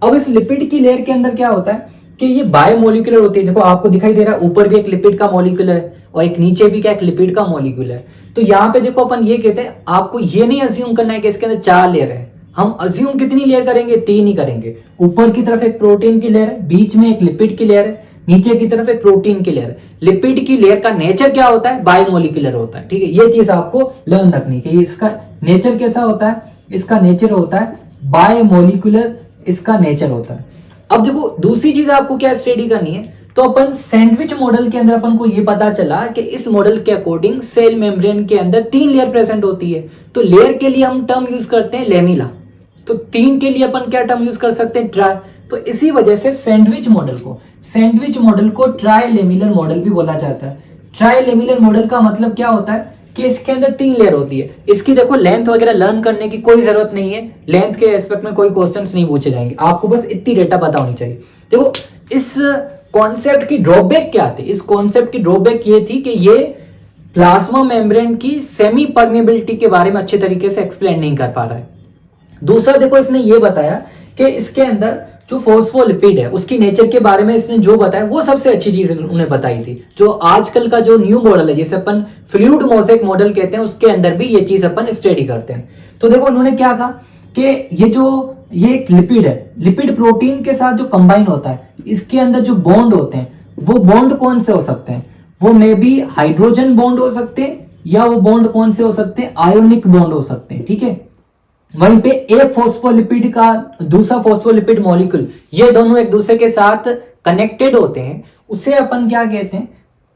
अब इस लिपिड की लेयर के अंदर क्या होता है कि ये बायोमोलिकुलर होती है। देखो आपको दिखाई दे रहा है ऊपर भी एक लिपिड का मॉलिक्यूल है और एक नीचे भी क्या एक लिपिड का मॉलिक्यूल है। तो यहाँ पे देखो अपन ये कहते हैं, आपको ये नहीं अज्यूम करना है कि इसके अंदर 4 लेयर है। हम अज्यूम कितनी लेयर करेंगे, 3 ही करेंगे। ऊपर की तरफ एक प्रोटीन की लेयर है, बीच में एक लिपिड की लेयर है, नीचे की तरफ एक प्रोटीन की लेयर है। लिपिड की लेयर का नेचर क्या होता है, बायोमोलिकुलर होता है, ठीक है। ये चीज आपको लर्न रखनी है। इसका नेचर कैसा होता है, इसका नेचर होता है बायोमोलिकुलर, इसका नेचर होता है। अब देखो दूसरी चीज आपको क्या स्टडी करनी है, तो अपन सैंडविच मॉडल के अंदर अपन को ये पता चला कि इस मॉडल के अकॉर्डिंग सेल मेम्ब्रेन के अंदर 3 लेयर प्रेजेंट होती है। तो लेयर के लिए हम टर्म यूज करते हैं लेमिला, तो 3 के लिए अपन क्या टर्म यूज कर सकते हैं, ट्राई। तो इसी वजह से सैंडविच मॉडल को ट्राई लेमिलर मॉडल भी बोला जाता है। ट्राई लेमिलर मॉडल का मतलब क्या होता है कि इसके अंदर 3 लेयर होती है। इसकी देखो लेंथ वगैरह लर्न करने की कोई जरूरत नहीं है, लेंथ के एस्पेक्ट में कोई क्वेश्चंस नहीं पूछे जाएंगे, आपको बस इतनी डेटा पता होनी चाहिए। देखो इस कॉन्सेप्ट की ड्रॉबैक क्या थी, इस कॉन्सेप्ट की ड्रॉबैक ये थी कि ये प्लाज्मा मेम्ब्रेन की सेमी परमेबिलिटी के बारे में अच्छे तरीके से एक्सप्लेन नहीं कर पा रहा है। दूसरा देखो इसने ये बताया कि इसके अंदर जो फॉस्फोलिपिड है उसकी नेचर के बारे में इसने जो बताया वो सबसे अच्छी चीज उन्हें बताई थी। जो आजकल का जो न्यू मॉडल है जिसे अपन फ्लूइड मोज़ेक मॉडल कहते हैं, उसके अंदर भी ये चीज अपन स्टडी करते हैं। तो देखो उन्होंने क्या कहा कि ये एक लिपिड है, लिपिड प्रोटीन के साथ जो कंबाइन होता है, इसके अंदर जो बॉन्ड होते हैं वो बॉन्ड कौन से हो सकते हैं, वो मे बी हाइड्रोजन बॉन्ड हो सकते हैं, या वो बॉन्ड कौन से हो सकते हैं, आयोनिक बॉन्ड हो सकते हैं, ठीक है। वहीं पे एक फॉस्फोलिपिड का दूसरा फॉस्फोलिपिड मॉलिक्यूल, ये दोनों एक दूसरे के साथ कनेक्टेड होते हैं, उसे अपन क्या कहते हैं,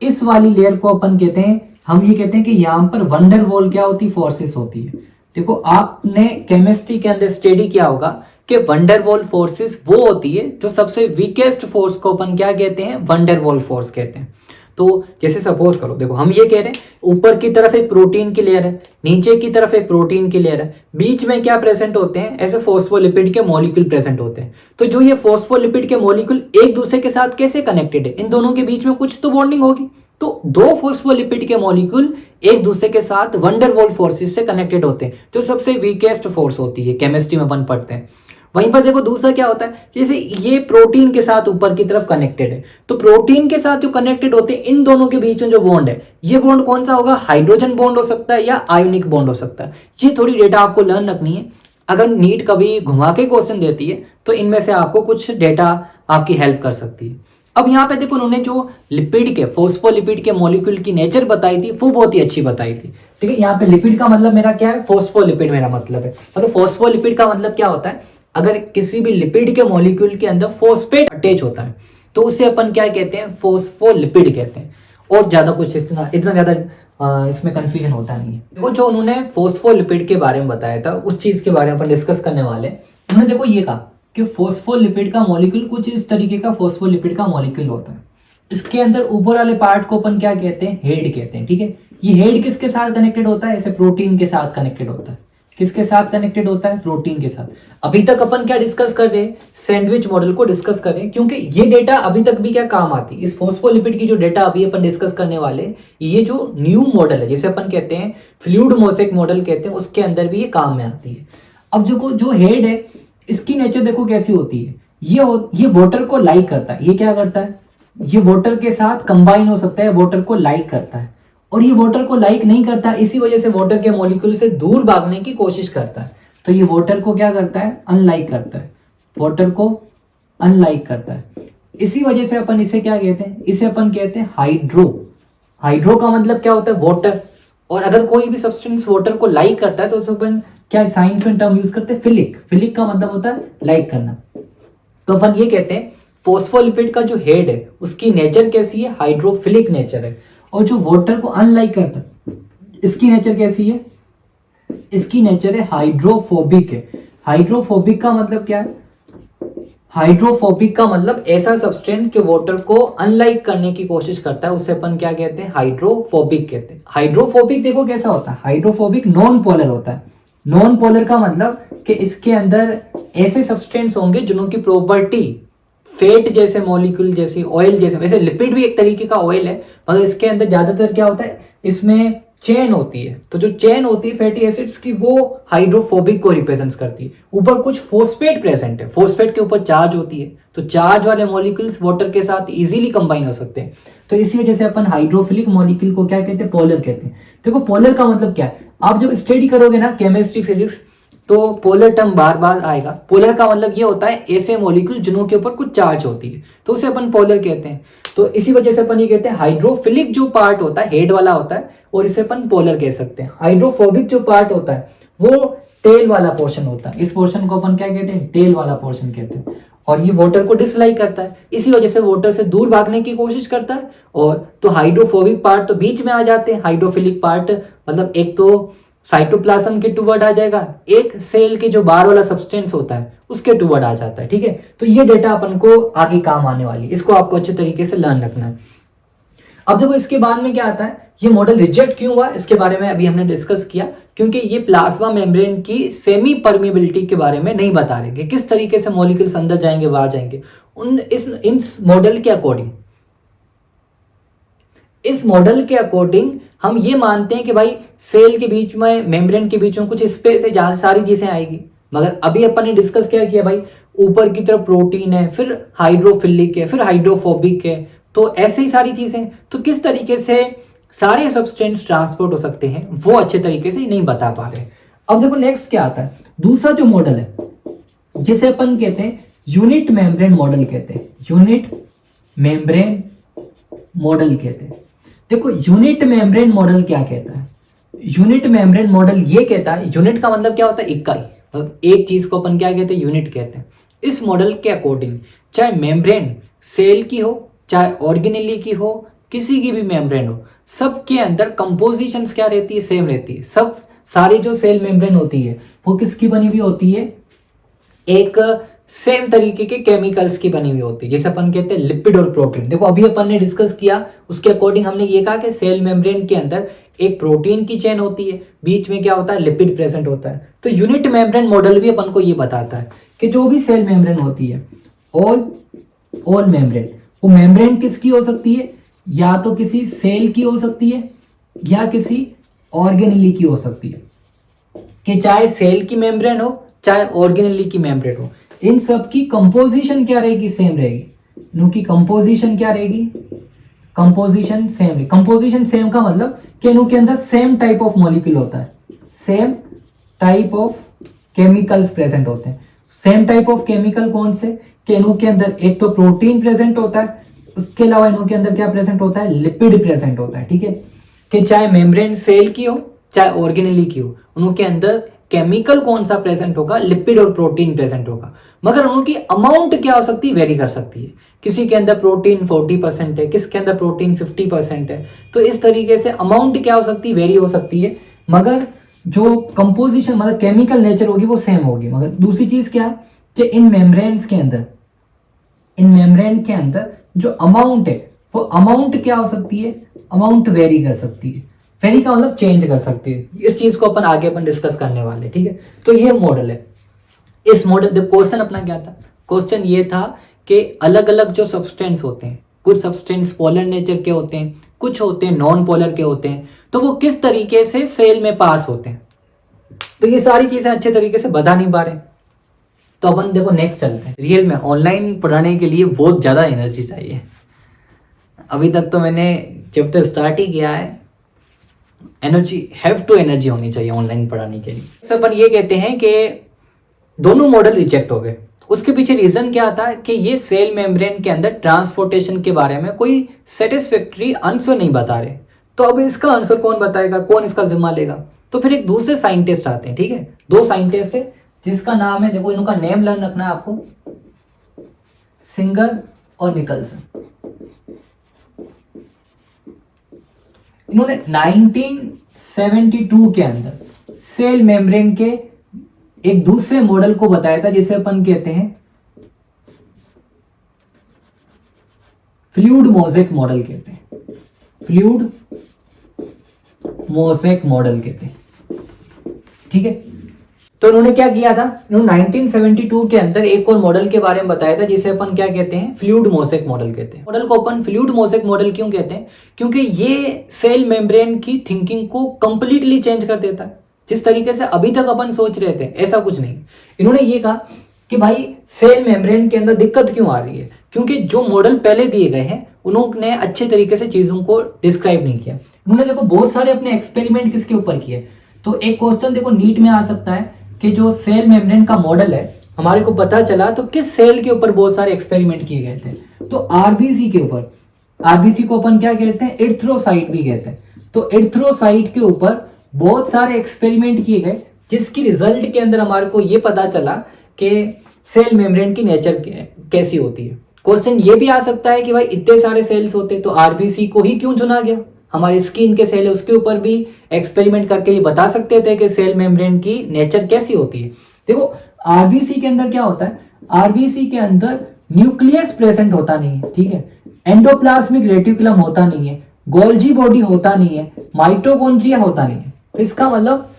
इस वाली लेयर को अपन कहते हैं, हम ये कहते हैं कि यहां पर वंडर वॉल क्या होती है, फोर्सेस होती है। देखो आपने केमिस्ट्री के अंदर स्टडी किया होगा कि वंडर वॉल फोर्सेस वो होती है जो सबसे वीकेस्ट फोर्स को अपन क्या कहते हैं, वंडर वॉल फोर्स कहते हैं। तो जैसे सपोज करो, देखो हम ये कह रहे हैं ऊपर की तरफ एक प्रोटीन की लेयर है, नीचे की तरफ एक प्रोटीन की लेयर है, बीच में क्या प्रेजेंट होते हैं, ऐसे फॉस्फोलिपिड के मॉलिक्यूल प्रेजेंट होते हैं। तो जो ये फॉस्फोलिपिड के मॉलिक्यूल एक दूसरे के साथ कैसे कनेक्टेड है, इन दोनों के बीच में कुछ तो बॉन्डिंग होगी। तो 2 फॉस्फोलिपिड के मॉलिक्यूल एक दूसरे के साथ वंडर वॉल फोर्सेस से कनेक्टेड होते हैं, जो सबसे वीकेस्ट फोर्स होती है, केमिस्ट्री में अपन पढ़ते हैं। वहीं पर देखो दूसरा क्या होता है, जैसे ये प्रोटीन के साथ ऊपर की तरफ कनेक्टेड है, तो प्रोटीन के साथ जो कनेक्टेड होते हैं, इन दोनों के बीच में जो बॉन्ड है, ये बॉन्ड कौन सा होगा, हाइड्रोजन बॉन्ड हो सकता है या आयोनिक बॉन्ड हो सकता है। ये थोड़ी डेटा आपको लर्न रखनी है। अगर नीट कभी घुमा के क्वेश्चन देती है तो इनमें से आपको कुछ डेटा आपकी हेल्प कर सकती है। अब यहाँ पे देखो उन्होंने जो लिपिड के फॉस्फोलिपिड के मॉलिक्यूल की नेचर बताई थी वो बहुत ही अच्छी बताई थी, ठीक है। यहाँ पे लिपिड का मतलब मेरा क्या है, फॉस्फोलिपिड मेरा मतलब है। मतलब फॉस्फोलिपिड का मतलब क्या होता है, अगर किसी भी लिपिड के मॉलिक्यूल के अंदर फॉस्फेट अटैच होता है तो उसे अपन क्या कहते हैं, फॉस्फोलिपिड कहते हैं। और ज्यादा कुछ इतना ज्यादा इसमें कंफ्यूजन होता नहीं है। देखो जो उन्होंने फॉस्फोलिपिड के बारे में बताया था उस चीज के बारे में अपन डिस्कस करने वाले। उन्होंने देखो ये कहा कि फॉस्फोलिपिड का मॉलिक्यूल कुछ इस तरीके का फॉस्फोलिपिड का मॉलिक्यूल होता है। इसके अंदर ऊपर वाले पार्ट को अपन क्या कहते हैं, हेड कहते हैं, ठीक है। ये हेड किसके साथ कनेक्टेड होता है, ऐसे प्रोटीन के साथ कनेक्टेड होता है। किसके साथ कनेक्टेड होता है, प्रोटीन के साथ। अभी तक अपन क्या डिस्कस कर रहे हैं, सैंडविच मॉडल को डिस्कस कर रहे हैं, क्योंकि ये डेटा अभी तक भी क्या काम आती है। इस फॉस्फोलिपिड की जो डेटा अभी अपन डिस्कस करने वाले, ये जो न्यू मॉडल है जिसे अपन कहते हैं फ्लूइड मोज़ेक मॉडल कहते हैं, उसके अंदर भी ये काम में आती है। अब देखो जो हेड है इसकी नेचर देखो कैसी होती है, ये वाटर को लाइक करता है। ये क्या करता है, ये वाटर के साथ कंबाइन हो सकता है, वाटर को लाइक करता है। और ये वाटर को लाइक नहीं करता, इसी वजह से वाटर के मॉलिक्यूल से दूर भागने की कोशिश करता है। तो ये वाटर को क्या करता है, अनलाइक करता है, वाटर को अनलाइक करता है। इसी वजह से अपन इसे क्या कहते हैं, इसे अपन कहते हैं हाइड्रो। हाइड्रो का मतलब क्या होता है, वाटर। और अगर कोई भी सब्सटेंस वाटर को लाइक करता है तो उसे अपन क्या साइंस में टर्म यूज करते हैं, फिलिक। फिलिक का मतलब होता है लाइक करना। तो अपन ये कहते हैं फोस्फोलिपिड का जो हेड है उसकी नेचर कैसी है, हाइड्रोफिलिक नेचर है। और जो वाटर को अनलाइक करता है इसकी नेचर कैसी है, इसकी नेचर है हाइड्रोफोबिक है। हाइड्रोफोबिक का मतलब क्या है, हाइड्रोफोबिक का मतलब ऐसा सब्सटेंस जो वाटर को अनलाइक करने की कोशिश करता है उसे अपन क्या कहते हैं, हाइड्रोफोबिक कहते हैं। हाइड्रोफोबिक देखो कैसा होता है, हाइड्रोफोबिक नॉन पोलर होता है। नॉन पोलर का मतलब कि इसके अंदर ऐसे सब्सटेंस होंगे जिनकी प्रॉपर्टी फैट जैसे मॉलिक्यूल जैसी, ऑयल जैसे, वैसे लिपिड भी एक तरीके का ऑयल है मगर इसके अंदर ज्यादातर क्या होता है, इसमें चेन होती है। तो जो चेन होती है फैटी एसिड्स की वो हाइड्रोफोबिक को रिप्रेजेंट करती है। ऊपर कुछ फोस्फेट प्रेजेंट है, फोस्फेट के ऊपर चार्ज होती है, तो चार्ज वाले मॉलिक्यूल्स वाटर के साथ इजीली कंबाइन हो सकते हैं। तो इसी वजह से अपन हाइड्रोफिलिक मॉलिक्यूल को क्या कहते हैं, पोलर कहते हैं। देखो पोलर का मतलब क्या है, आप जब स्टडी करोगे ना केमिस्ट्री फिजिक्स तो पोलर टर्म बार बार आएगा। पोलर का मतलब ये होता है ऐसे मॉलिक्यूल जिनों के ऊपर कुछ चार्ज होती है तो उसे अपन पोलर कहते हैं। तो इसी वजह से अपन ये कहते हैं हाइड्रोफिलिक जो पार्ट होता है हेड वाला होता है और इसे अपन पोलर कह सकते हैं। हाइड्रोफोबिक जो पार्ट होता है वो टेल वाला पोर्शन होता है, इस पोर्शन को अपन क्या कहते हैं, टेल वाला पोर्शन कहते हैं। और ये वाटर को डिसलाइक करता है, इसी वजह से वाटर से दूर भागने की कोशिश करता है। और तो हाइड्रोफोबिक पार्ट तो बीच में आ जाते हैं, हाइड्रोफिलिक पार्ट मतलब एक तो साइटोप्लाज्म के टूवर्ड आ जाएगा, एक सेल के जो बाहर वाला सब्सटेंस होता है उसके टूवर्ड आ जाता है। ठीक है, तो ये डेटा अपन को आगे काम आने वाली है, इसको आपको अच्छे तरीके से लर्न रखना है। अब देखो इसके बाद में क्या आता है, ये मॉडल रिजेक्ट क्यों हुआ इसके बारे में अभी हमने डिस्कस किया, क्योंकि ये प्लाज्मा मेम्ब्रेन की सेमी परमिबिलिटी के बारे में नहीं बता रहे कि किस तरीके से मॉलिक्यूल्स अंदर जाएंगे बाहर जाएंगे। इस मॉडल के अकॉर्डिंग हम ये मानते हैं कि भाई सेल के बीच में, मेम्ब्रेन के बीच में कुछ स्पेस है जहां सारी चीजें आएगी। मगर अभी अपन ने डिस्कस क्या किया भाई, ऊपर की तरफ प्रोटीन है, फिर हाइड्रोफिलिक है, फिर हाइड्रोफोबिक है, तो ऐसे ही सारी चीजें, तो किस तरीके से सारे सब्सटेंस ट्रांसपोर्ट हो सकते हैं वो अच्छे तरीके से नहीं बता पा रहे। अब देखो नेक्स्ट क्या आता है, दूसरा जो मॉडल है जिसे अपन कहते हैं यूनिट मेम्ब्रेन मॉडल कहते हैं, यूनिट मेम्ब्रेन मॉडल कहते हैं। देखो यूनिट मेम्ब्रेन मॉडल क्या कहता है, यूनिट मेम्ब्रेन मॉडल ये कहता है, यूनिट का मतलब क्या होता है, इकाई, मतलब एक चीज को अपन क्या कहते हैं, यूनिट कहते हैं। इस मॉडल के अकॉर्डिंग चाहे मेम्ब्रेन सेल की हो, चाहे ऑर्गेनेली की हो, किसी की भी मेम्ब्रेन हो, सबके अंदर कंपोजिशन क्या रहती है, सेम रहती है। सब सारी जो सेल मेम्ब्रेन होती है वो किसकी बनी हुई होती है, एक सेम तरीके के केमिकल्स की बनी हुई होती है, जैसे अपन कहते हैं लिपिड और प्रोटीन। देखो अभी अपन ने डिस्कस किया उसके अकॉर्डिंग हमने ये कहा कि सेल मेम्ब्रेन के अंदर एक प्रोटीन की चेन होती है, बीच में क्या होता है, लिपिड प्रेजेंट होता है। तो यूनिट मेम्ब्रेन मॉडल भी अपन को ये बताता है कि जो भी सेल मेम्ब्रेन होती है, ऑल मेम्ब्रेन, वो मेम्ब्रेन किसकी हो सकती है, या तो किसी सेल की हो सकती है या किसी ऑर्गेनेली की हो सकती है, कि चाहे सेल की मेम्ब्रेन हो चाहे ऑर्गेनेली की मेम्ब्रेन हो, इन सब की कंपोजिशन क्या रहेगी, सेम रहेगी। इनकी कंपोजिशन क्या रहेगी, कंपोजिशन सेम रहेगी। कंपोजिशन सेम का मतलब कि इनके अंदर सेम टाइप ऑफ मॉलिक्यूल होता है, same type of chemicals present होते हैं। सेम टाइप ऑफ केमिकल कौन से, कि इनके अंदर एक तो प्रोटीन प्रेजेंट होता है, उसके अलावा इनके अंदर क्या प्रेजेंट होता है, लिपिड प्रेजेंट होता है। ठीक है, कि चाहे मेम्ब्रेन सेल की हो चाहे ऑर्गेनेली की हो, उनके अंदर केमिकल कौन सा प्रेजेंट होगा, लिपिड और प्रोटीन प्रेजेंट होगा। मगर उनकी अमाउंट क्या हो सकती है, वेरी कर सकती है। किसी के अंदर प्रोटीन 40% है, किसके अंदर प्रोटीन 50% है। तो इस तरीके से अमाउंट क्या हो सकती है, वेरी हो सकती है, मगर जो कंपोजिशन मतलब केमिकल नेचर होगी वो सेम होगी। मगर दूसरी चीज क्या है कि इन मेम्ब्रेन्स के अंदर, इन मेम्ब्रेन के अंदर जो अमाउंट है वो अमाउंट क्या हो सकती है, अमाउंट वेरी कर सकती है। वेरी का मतलब चेंज कर सकती है। इस चीज को अपन आगे अपन डिस्कस करने वाले, ठीक है। तो ये मॉडल है। इस मॉडल क्वेश्चन अपना क्या था, क्वेश्चन ये था कि अलग अलग जो सब्सटेंस होते हैं, कुछ सब्सटेंस पोलर नेचर के होते हैं, कुछ होते हैं नॉन पोलर के होते हैं, तो वो किस तरीके से सेल में पास होते हैं। तो ये सारी चीजें अच्छे तरीके से बता नहीं पा रहे। तो अपन देखो नेक्स्ट चलते हैं। रियल में ऑनलाइन पढ़ाने के लिए बहुत ज्यादा एनर्जी चाहिए। अभी तक तो मैंने चैप्टर स्टार्ट ही किया है, एनर्जी हैव टू एनर्जी होनी चाहिए ऑनलाइन पढ़ाने के लिए। सब अपन ये कहते हैं कि दोनों मॉडल रिजेक्ट हो गए। उसके पीछे रीजन क्या था कि ये सेल मेम्ब्रेन के अंदर ट्रांसपोर्टेशन के बारे में कोई सेटिस्फैक्टरी आंसर नहीं बता रहे। तो अब इसका आंसर कौन बताएगा, कौन इसका जिम्मा लेगा। तो फिर एक दूसरे साइंटिस्ट आते हैं, ठीक है, दो साइंटिस्ट है जिसका नाम है, देखो इनका नेम लर्न रखना है आपको, सिंगर और निकल्सन। इन्होंने 1972 के अंदर सेल मेम्ब्रेन के एक दूसरे मॉडल को बताया था जिसे अपन कहते हैं फ्लूइड मोज़ेक मॉडल कहते हैं, फ्लूइड मोज़ेक मॉडल कहते हैं। ठीक है, तो इन्होंने क्या किया था, इन्होंने 1972 के अंदर एक और मॉडल के बारे में बताया था जिसे अपन क्या कहते हैं, फ्लूइड मोज़ेक मॉडल कहते हैं। मॉडल को अपन फ्लूइड मोज़ेक मॉडल क्यों कहते हैं, क्योंकि ये सेल मेम्ब्रेन की थिंकिंग को कंप्लीटली चेंज कर देता है। जिस तरीके से अभी तक अपन सोच रहे थे ऐसा कुछ नहीं। इन्होंने ये कहा कि भाई सेल मेम्ब्रेन के अंदर दिक्कत क्यों आ रही है, क्योंकि जो मॉडल पहले दिए गए हैं उन्होंने अच्छे तरीके से चीजों को डिस्क्राइब नहीं किया। उन्होंने देखो बहुत सारे अपने एक्सपेरिमेंट किसके ऊपर किए। तो एक क्वेश्चन देखो नीट में आ सकता है कि जो सेल मेम्ब्रेन का मॉडल है हमारे को पता चला तो किस सेल के ऊपर बहुत सारे एक्सपेरिमेंट किए गए थे, तो आरबीसी के ऊपर। आरबीसी को अपन क्या कहते हैं, एरिथ्रोसाइट भी कहते हैं। तो एरिथ्रोसाइट के ऊपर बहुत सारे एक्सपेरिमेंट किए गए जिसकी रिजल्ट के अंदर हमारे को ये पता चला कि सेल मेम्ब्रेन की नेचर कैसी होती है। क्वेश्चन ये भी आ सकता है कि भाई इतने सारे सेल्स होते तो आरबीसी को ही क्यों चुना गया, हमारी स्किन के सेल है उसके ऊपर भी एक्सपेरिमेंट करके ये बता सकते थे कि सेल मेम्ब्रेन की नेचर कैसी होती है। देखो आरबीसी के अंदर क्या होता है, आरबीसी के अंदर न्यूक्लियस प्रेजेंट होता नहीं है, ठीक है, एंडोप्लाज्मिक रेटिकुलम होता नहीं है, गोल्जी बॉडी होता नहीं है, माइटोकॉन्ड्रिया होता नहीं है। तो इसका मतलब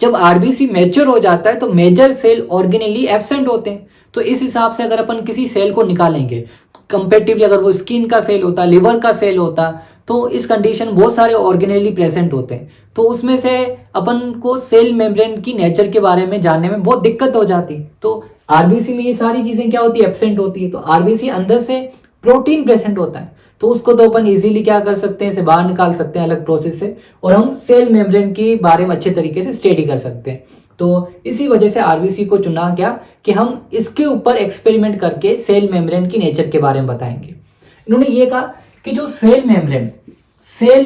जब आरबीसी मैच्योर हो जाता है तो मेजर सेल ऑर्गेनेली एब्सेंट होते हैं। तो इस हिसाब से अगर अपन किसी सेल को निकालेंगे कंपेरेटिवली, अगर वो स्किन का सेल होता, लिवर का सेल होता, तो इस कंडीशन बहुत सारे ऑर्गेनेली प्रेजेंट होते हैं। तो उसमें से अपन को सेल मेम्ब्रेन की नेचर के बारे में जानने में बहुत दिक्कत हो जाती है। तो आरबीसी में ये सारी चीजें क्या होती है, एब्सेंट होती है। तो आरबीसी अंदर से प्रोटीन प्रेजेंट होता है, तो उसको तो अपन इजीली क्या कर सकते हैं, इसे बाहर निकाल सकते हैं अलग प्रोसेस से, और हम सेल मेम्ब्रेन के बारे में अच्छे तरीके से स्टडी कर सकते हैं। तो इसी वजह से आरबीसी को चुना गया कि हम इसके ऊपर एक्सपेरिमेंट करके सेल मेम्ब्रेन की नेचर के बारे में बताएंगे। इन्होंने ये कहा कि जो सेल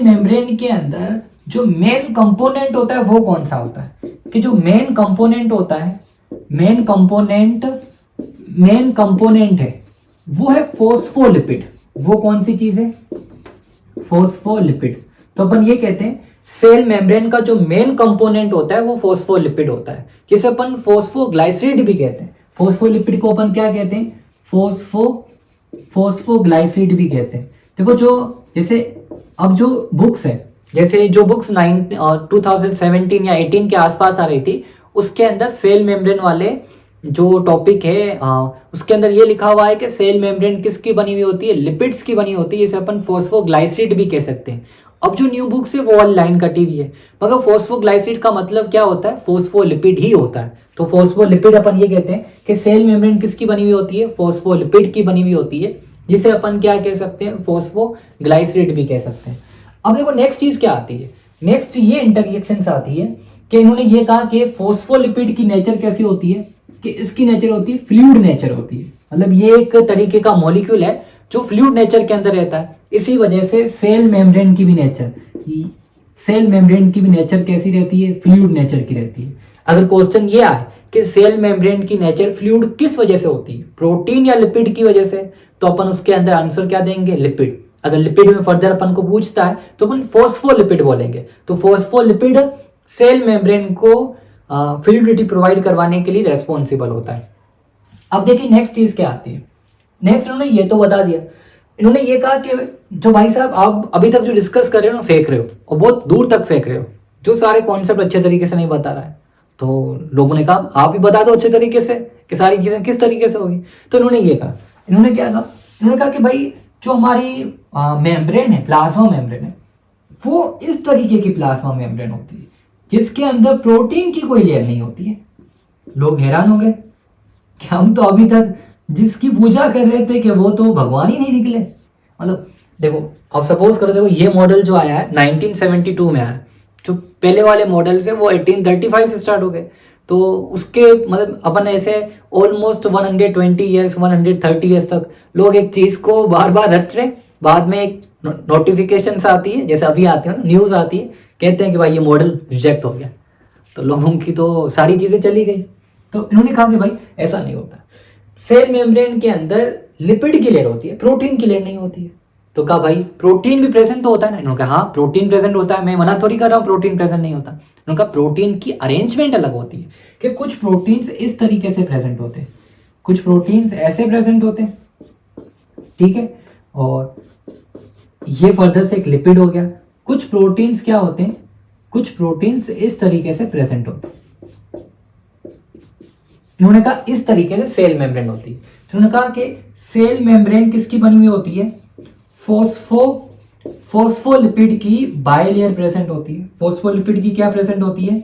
मेम्ब्रेन के अंदर जो मेन कंपोनेंट होता है वो कौन सा होता है, कि जो मेन कंपोनेंट होता है, मेन कंपोनेंट है वो है फोस्फोलिपिड। वो कौन सी चीज है, फोस्फोलिपिड। तो अपन ये कहते हैं सेल मेम्ब्रेन का जो मेन कंपोनेंट होता है वो फोस्फोलिपिड होता है, जिसे अपन फोस्फोग्लाइसिड भी कहते हैं। फोस्फोलिपिड को अपन क्या कहते हैं, फोस्फोग्लाइसिड भी कहते हैं। देखो जो जैसे अब जो बुक्स है, जैसे जो बुक्स 2017 या 18 के आसपास आ रही थी, उसके अंदर सेल मेम्ब्रेन वाले जो टॉपिक है उसके अंदर ये लिखा हुआ है कि सेल मेम्ब्रेन किसकी बनी हुई होती है, लिपिड्स की बनी होती है, जिसे अपन फोस्फोग्लाइसिड भी कह सकते हैं। अब जो न्यू बुक्स है वो वाली लाइन कटी हुई है, मगर फोस्फोग्लाइसिड का मतलब क्या होता है, फोस्फोलिपिड ही होता है। तो फोस्फोलिपिड अपन ये कहते हैं कि सेल मेम्ब्रेन किसकी बनी हुई होती है, फोस्फोलिपिड की बनी हुई होती है, जिसे अपन क्या कह सकते हैं, फोस्फोग्लाइसिड भी कह सकते हैं। अब देखो नेक्स्ट चीज क्या आती है, नेक्स्ट ये इंटररिएक्शंस आती है कि इन्होंने ये कहा कि फोस्फोलिपिड की नेचर कैसी होती है, कि इसकी नेचर होती है फ्लूइड नेचर होती है। मतलब ये एक तरीके का मॉलिक्यूल है जो फ्लूइड नेचर के अंदर रहता है। इसी वजह से सेल मेम्ब्रेन की भी नेचर कैसी रहती है, फ्लूइड नेचर की रहती है। अगर क्वेश्चन ये आए कि सेल मेम्ब्रेन की नेचर फ्लूइड किस वजह से होती है, प्रोटीन या लिपिड की वजह से, तो अपन उसके अंदर आंसर क्या देंगे, लिपिड। अगर लिपिड में फर्दर अपन को पूछता है तो अपन फोस्फोलिपिड बोलेंगे। तो फोस्फोलिपिड सेल मेम्ब्रेन को फ्लूइडिटी प्रोवाइड करवाने के लिए रेस्पॉन्सिबल होता है। अब देखिए नेक्स्ट चीज क्या आती है। नेक्स्ट इन्होंने ये तो बता दिया, इन्होंने ये कहा कि जो भाई साहब आप अभी तक जो डिस्कस कर रहे हो ना, फेंक रहे हो और बहुत दूर तक फेंक रहे हो, जो सारे कॉन्सेप्ट अच्छे तरीके से नहीं बता रहा है। तो लोगों ने कहा आप ही बता दो अच्छे तरीके से कि सारी चीजें किस तरीके से होगी। तो इन्होंने ये कहा, इन्होंने क्या कहा, इन्होंने कहा कि भाई जो हमारी मेम्ब्रेन है, प्लाज्मा मेम्ब्रेन है, वो इस तरीके की प्लाज्मा मेम्ब्रेन होती है जिसके अंदर प्रोटीन की कोई लेयर नहीं होती है। लोग हैरान हो गए कि हम तो अभी तक जिसकी पूजा कर रहे थे कि वो तो भगवान ही नहीं निकले। मतलब देखो अब सपोज करो, देखो ये मॉडल जो आया है 1972 में आया, जो पहले वाले मॉडल से वो 1835 से स्टार्ट हो गए। तो उसके मतलब अपन ऐसे ऑलमोस्ट 120 ईयर्स 130 ईयर्स तक लोग एक चीज को बार बार रट रहे। बाद में एक नोटिफिकेशन आती है, जैसे अभी आती है न्यूज आती है, कहते हैं कि भाई ये मॉडल रिजेक्ट हो गया, तो लोगों की तो सारी चीजें चली गई। तो इन्होंने कहा कि भाई ऐसा नहीं होता। सेल मेम्ब्रेन के अंदर लिपिड की लेयर होती है, प्रोटीन की लेयर नहीं होती है। तो कहा भाई प्रोटीन भी प्रेजेंट तो होता है ना। इन्होंने कहा हाँ प्रोटीन प्रेजेंट होता है, मैं मना थोड़ी कर रहा हूँ प्रोटीन प्रेजेंट नहीं होता। इन्होंने कहा प्रोटीन की अरेंजमेंट अलग होती है कि कुछ प्रोटीन्स इस तरीके से प्रेजेंट होते हैं, कुछ प्रोटीन्स ऐसे प्रेजेंट होते हैं, ठीक है। और ये फर्दर से एक लिपिड हो गया। कुछ प्रोटीन्स क्या होते हैं, कुछ प्रोटीन्स इस तरीके से प्रेजेंट होते हैं। इन्होंने कहा इस तरीके से सेल मेम्ब्रेन होती है। तो उन्होंने कहा कि सेल मेम्ब्रेन किसकी बनी हुई होती है, फोस्फोलिपिड की बाइलेयर प्रेजेंट होती है। फोस्फोलिपिड की क्या प्रेजेंट होती है,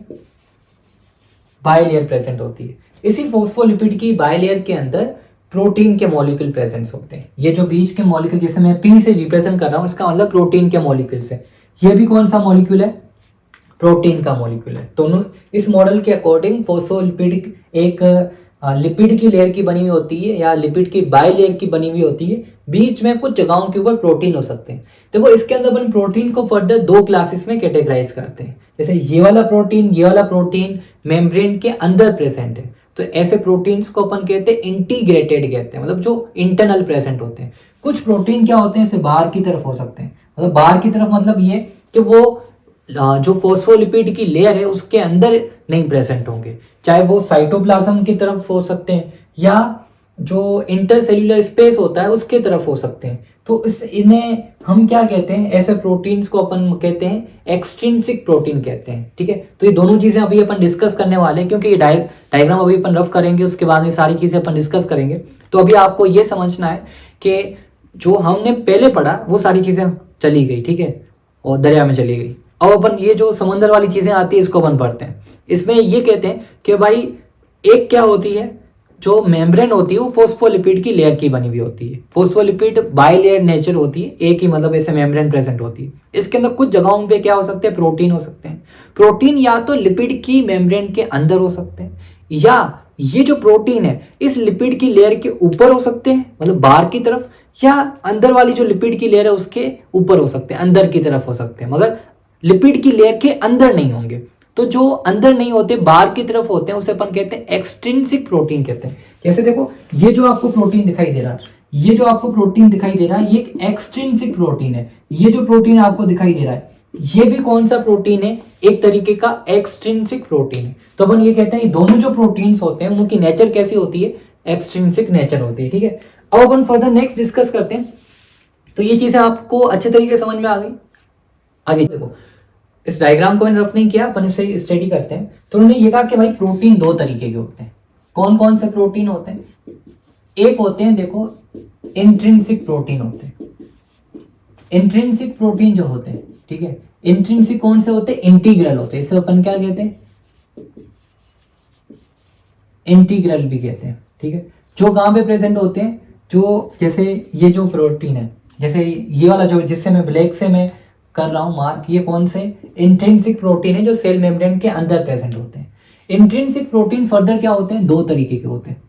बाइलेयर प्रेजेंट होती है। इसी फोस्फोलिपिड की बाइलेयर के अंदर प्रोटीन के मॉलिक्यूल प्रेजेंट होते हैं। ये जो बीच के मॉलिक्यूल जैसे मैं पी से रिप्रेजेंट कर रहा हूं, इसका मतलब प्रोटीन के मॉलिक्यूल्स है। ये भी कौन सा मॉलिक्यूल है, प्रोटीन का मॉलिक्यूल है। दोनों इस मॉडल के अकॉर्डिंग फोस्फोलिपिड एक लिपिड की लेयर की बनी हुई होती है या लिपिड की बाई लेयर की बनी हुई होती है, बीच में कुछ जगहों के ऊपर प्रोटीन हो सकते हैं। देखो इसके अंदर अपन प्रोटीन को फर्दर दो क्लासेस में कैटेगराइज करते हैं। जैसे ये वाला प्रोटीन मेम्ब्रेन के अंदर प्रेजेंट है, तो ऐसे प्रोटीन्स को अपन कहते हैं इंटीग्रेटेड कहते हैं, मतलब जो इंटरनल प्रेजेंट होते हैं। कुछ प्रोटीन क्या होते हैं, ऐसे बाहर की तरफ हो सकते हैं। मतलब बाहर की तरफ मतलब ये कि वो जो फोस्फोलिपिड की लेयर है उसके अंदर नहीं प्रेजेंट होंगे, चाहे वो साइटोप्लाज्म की तरफ हो सकते हैं या जो इंटरसेल्यूलर स्पेस होता है उसके तरफ हो सकते हैं। तो इन्हें हम क्या कहते हैं, ऐसे प्रोटीन्स को अपन कहते हैं एक्सट्रिंसिक प्रोटीन कहते हैं, ठीक है। तो ये दोनों चीजें अभी अपन डिस्कस करने वाले हैं, क्योंकि ये डायग्राम अभी अपन रफ करेंगे, उसके बाद ये सारी चीजें अपन डिस्कस करेंगे। तो अभी आपको ये समझना है कि जो हमने पहले पढ़ा वो सारी चीजें चली गई, ठीक है, और दरिया में चली गई। अब अपन ये जो समंदर वाली चीजें आती है इसको अपन पढ़ते हैं। इसमें ये कहते हैं कि भाई एक क्या होती है, जो मेम्ब्रेन होती है वो फोस्फोलिपिड की लेयर की बनी हुई होती है। फोस्फोलिपिड बाई लेयर नेचर होती है, एक ही मतलब ऐसे मेम्ब्रेन प्रेजेंट होती है। इसके अंदर कुछ जगहों पे क्या हो सकते हैं, प्रोटीन हो सकते हैं। प्रोटीन या तो लिपिड की मेम्ब्रेन के अंदर हो सकते हैं, या ये जो प्रोटीन है इस लिपिड की लेयर के ऊपर हो सकते हैं, मतलब बाहर की तरफ, या अंदर वाली जो लिपिड की लेयर है उसके ऊपर हो सकते हैं, अंदर की तरफ हो सकते हैं, मगर लिपिड की लेयर के अंदर नहीं होंगे। तो जो अंदर नहीं होते बाहर की तरफ होते हैं उसे अपन कहते हैं एक्सट्रिंसिक प्रोटीन कहते हैं। जैसे देखो ये जो आपको प्रोटीन दिखाई दे रहा है, ये जो आपको प्रोटीन दिखाई दे रहा है ये एक एक्सट्रिंसिक प्रोटीन है। ये जो प्रोटीन आपको दिखाई दे रहा है ये भी कौन सा प्रोटीन है, एक तरीके का एक्सट्रिंसिक प्रोटीन है। तो अपन ये कहते हैं दोनों जो प्रोटीन्स होते हैं उनकी नेचर कैसी होती है, एक्सट्रिंसिक नेचर होती है, ठीक है। अब अपन फर्दर नेक्स्ट डिस्कस करते हैं। तो ये चीजें आपको अच्छे तरीके समझ में आ गई। आगे देखो, इस डायग्राम को मैंने रफ नहीं किया, अपन इसे स्टडी करते हैं। तो उन्होंने ये कहा कि भाई प्रोटीन दो तरीके के होते हैं। कौन कौन से प्रोटीन होते हैं, एक होते हैं देखो इंट्रिंसिक प्रोटीन होते हैं। इंट्रिंसिक प्रोटीन जो होते हैं, ठीक है, इंट्रिंसिक कौन से होते हैं, इंटीग्रल होते हैं। इसे अपन क्या कहते हैं, इंटीग्रल भी कहते हैं, ठीक है। जो कहां पे प्रेजेंट होते हैं, जो जैसे ये जो प्रोटीन है, जैसे ये वाला जो जिससे मैं ब्लैक से मैं कर रहा हूं मार्क, ये कौन से इंट्रिंसिक प्रोटीन है जो सेल मेम्ब्रेन के अंदर प्रेजेंट होते हैं। इंट्रिंसिक प्रोटीन फर्दर क्या होते हैं, दो तरीके के होते हैं।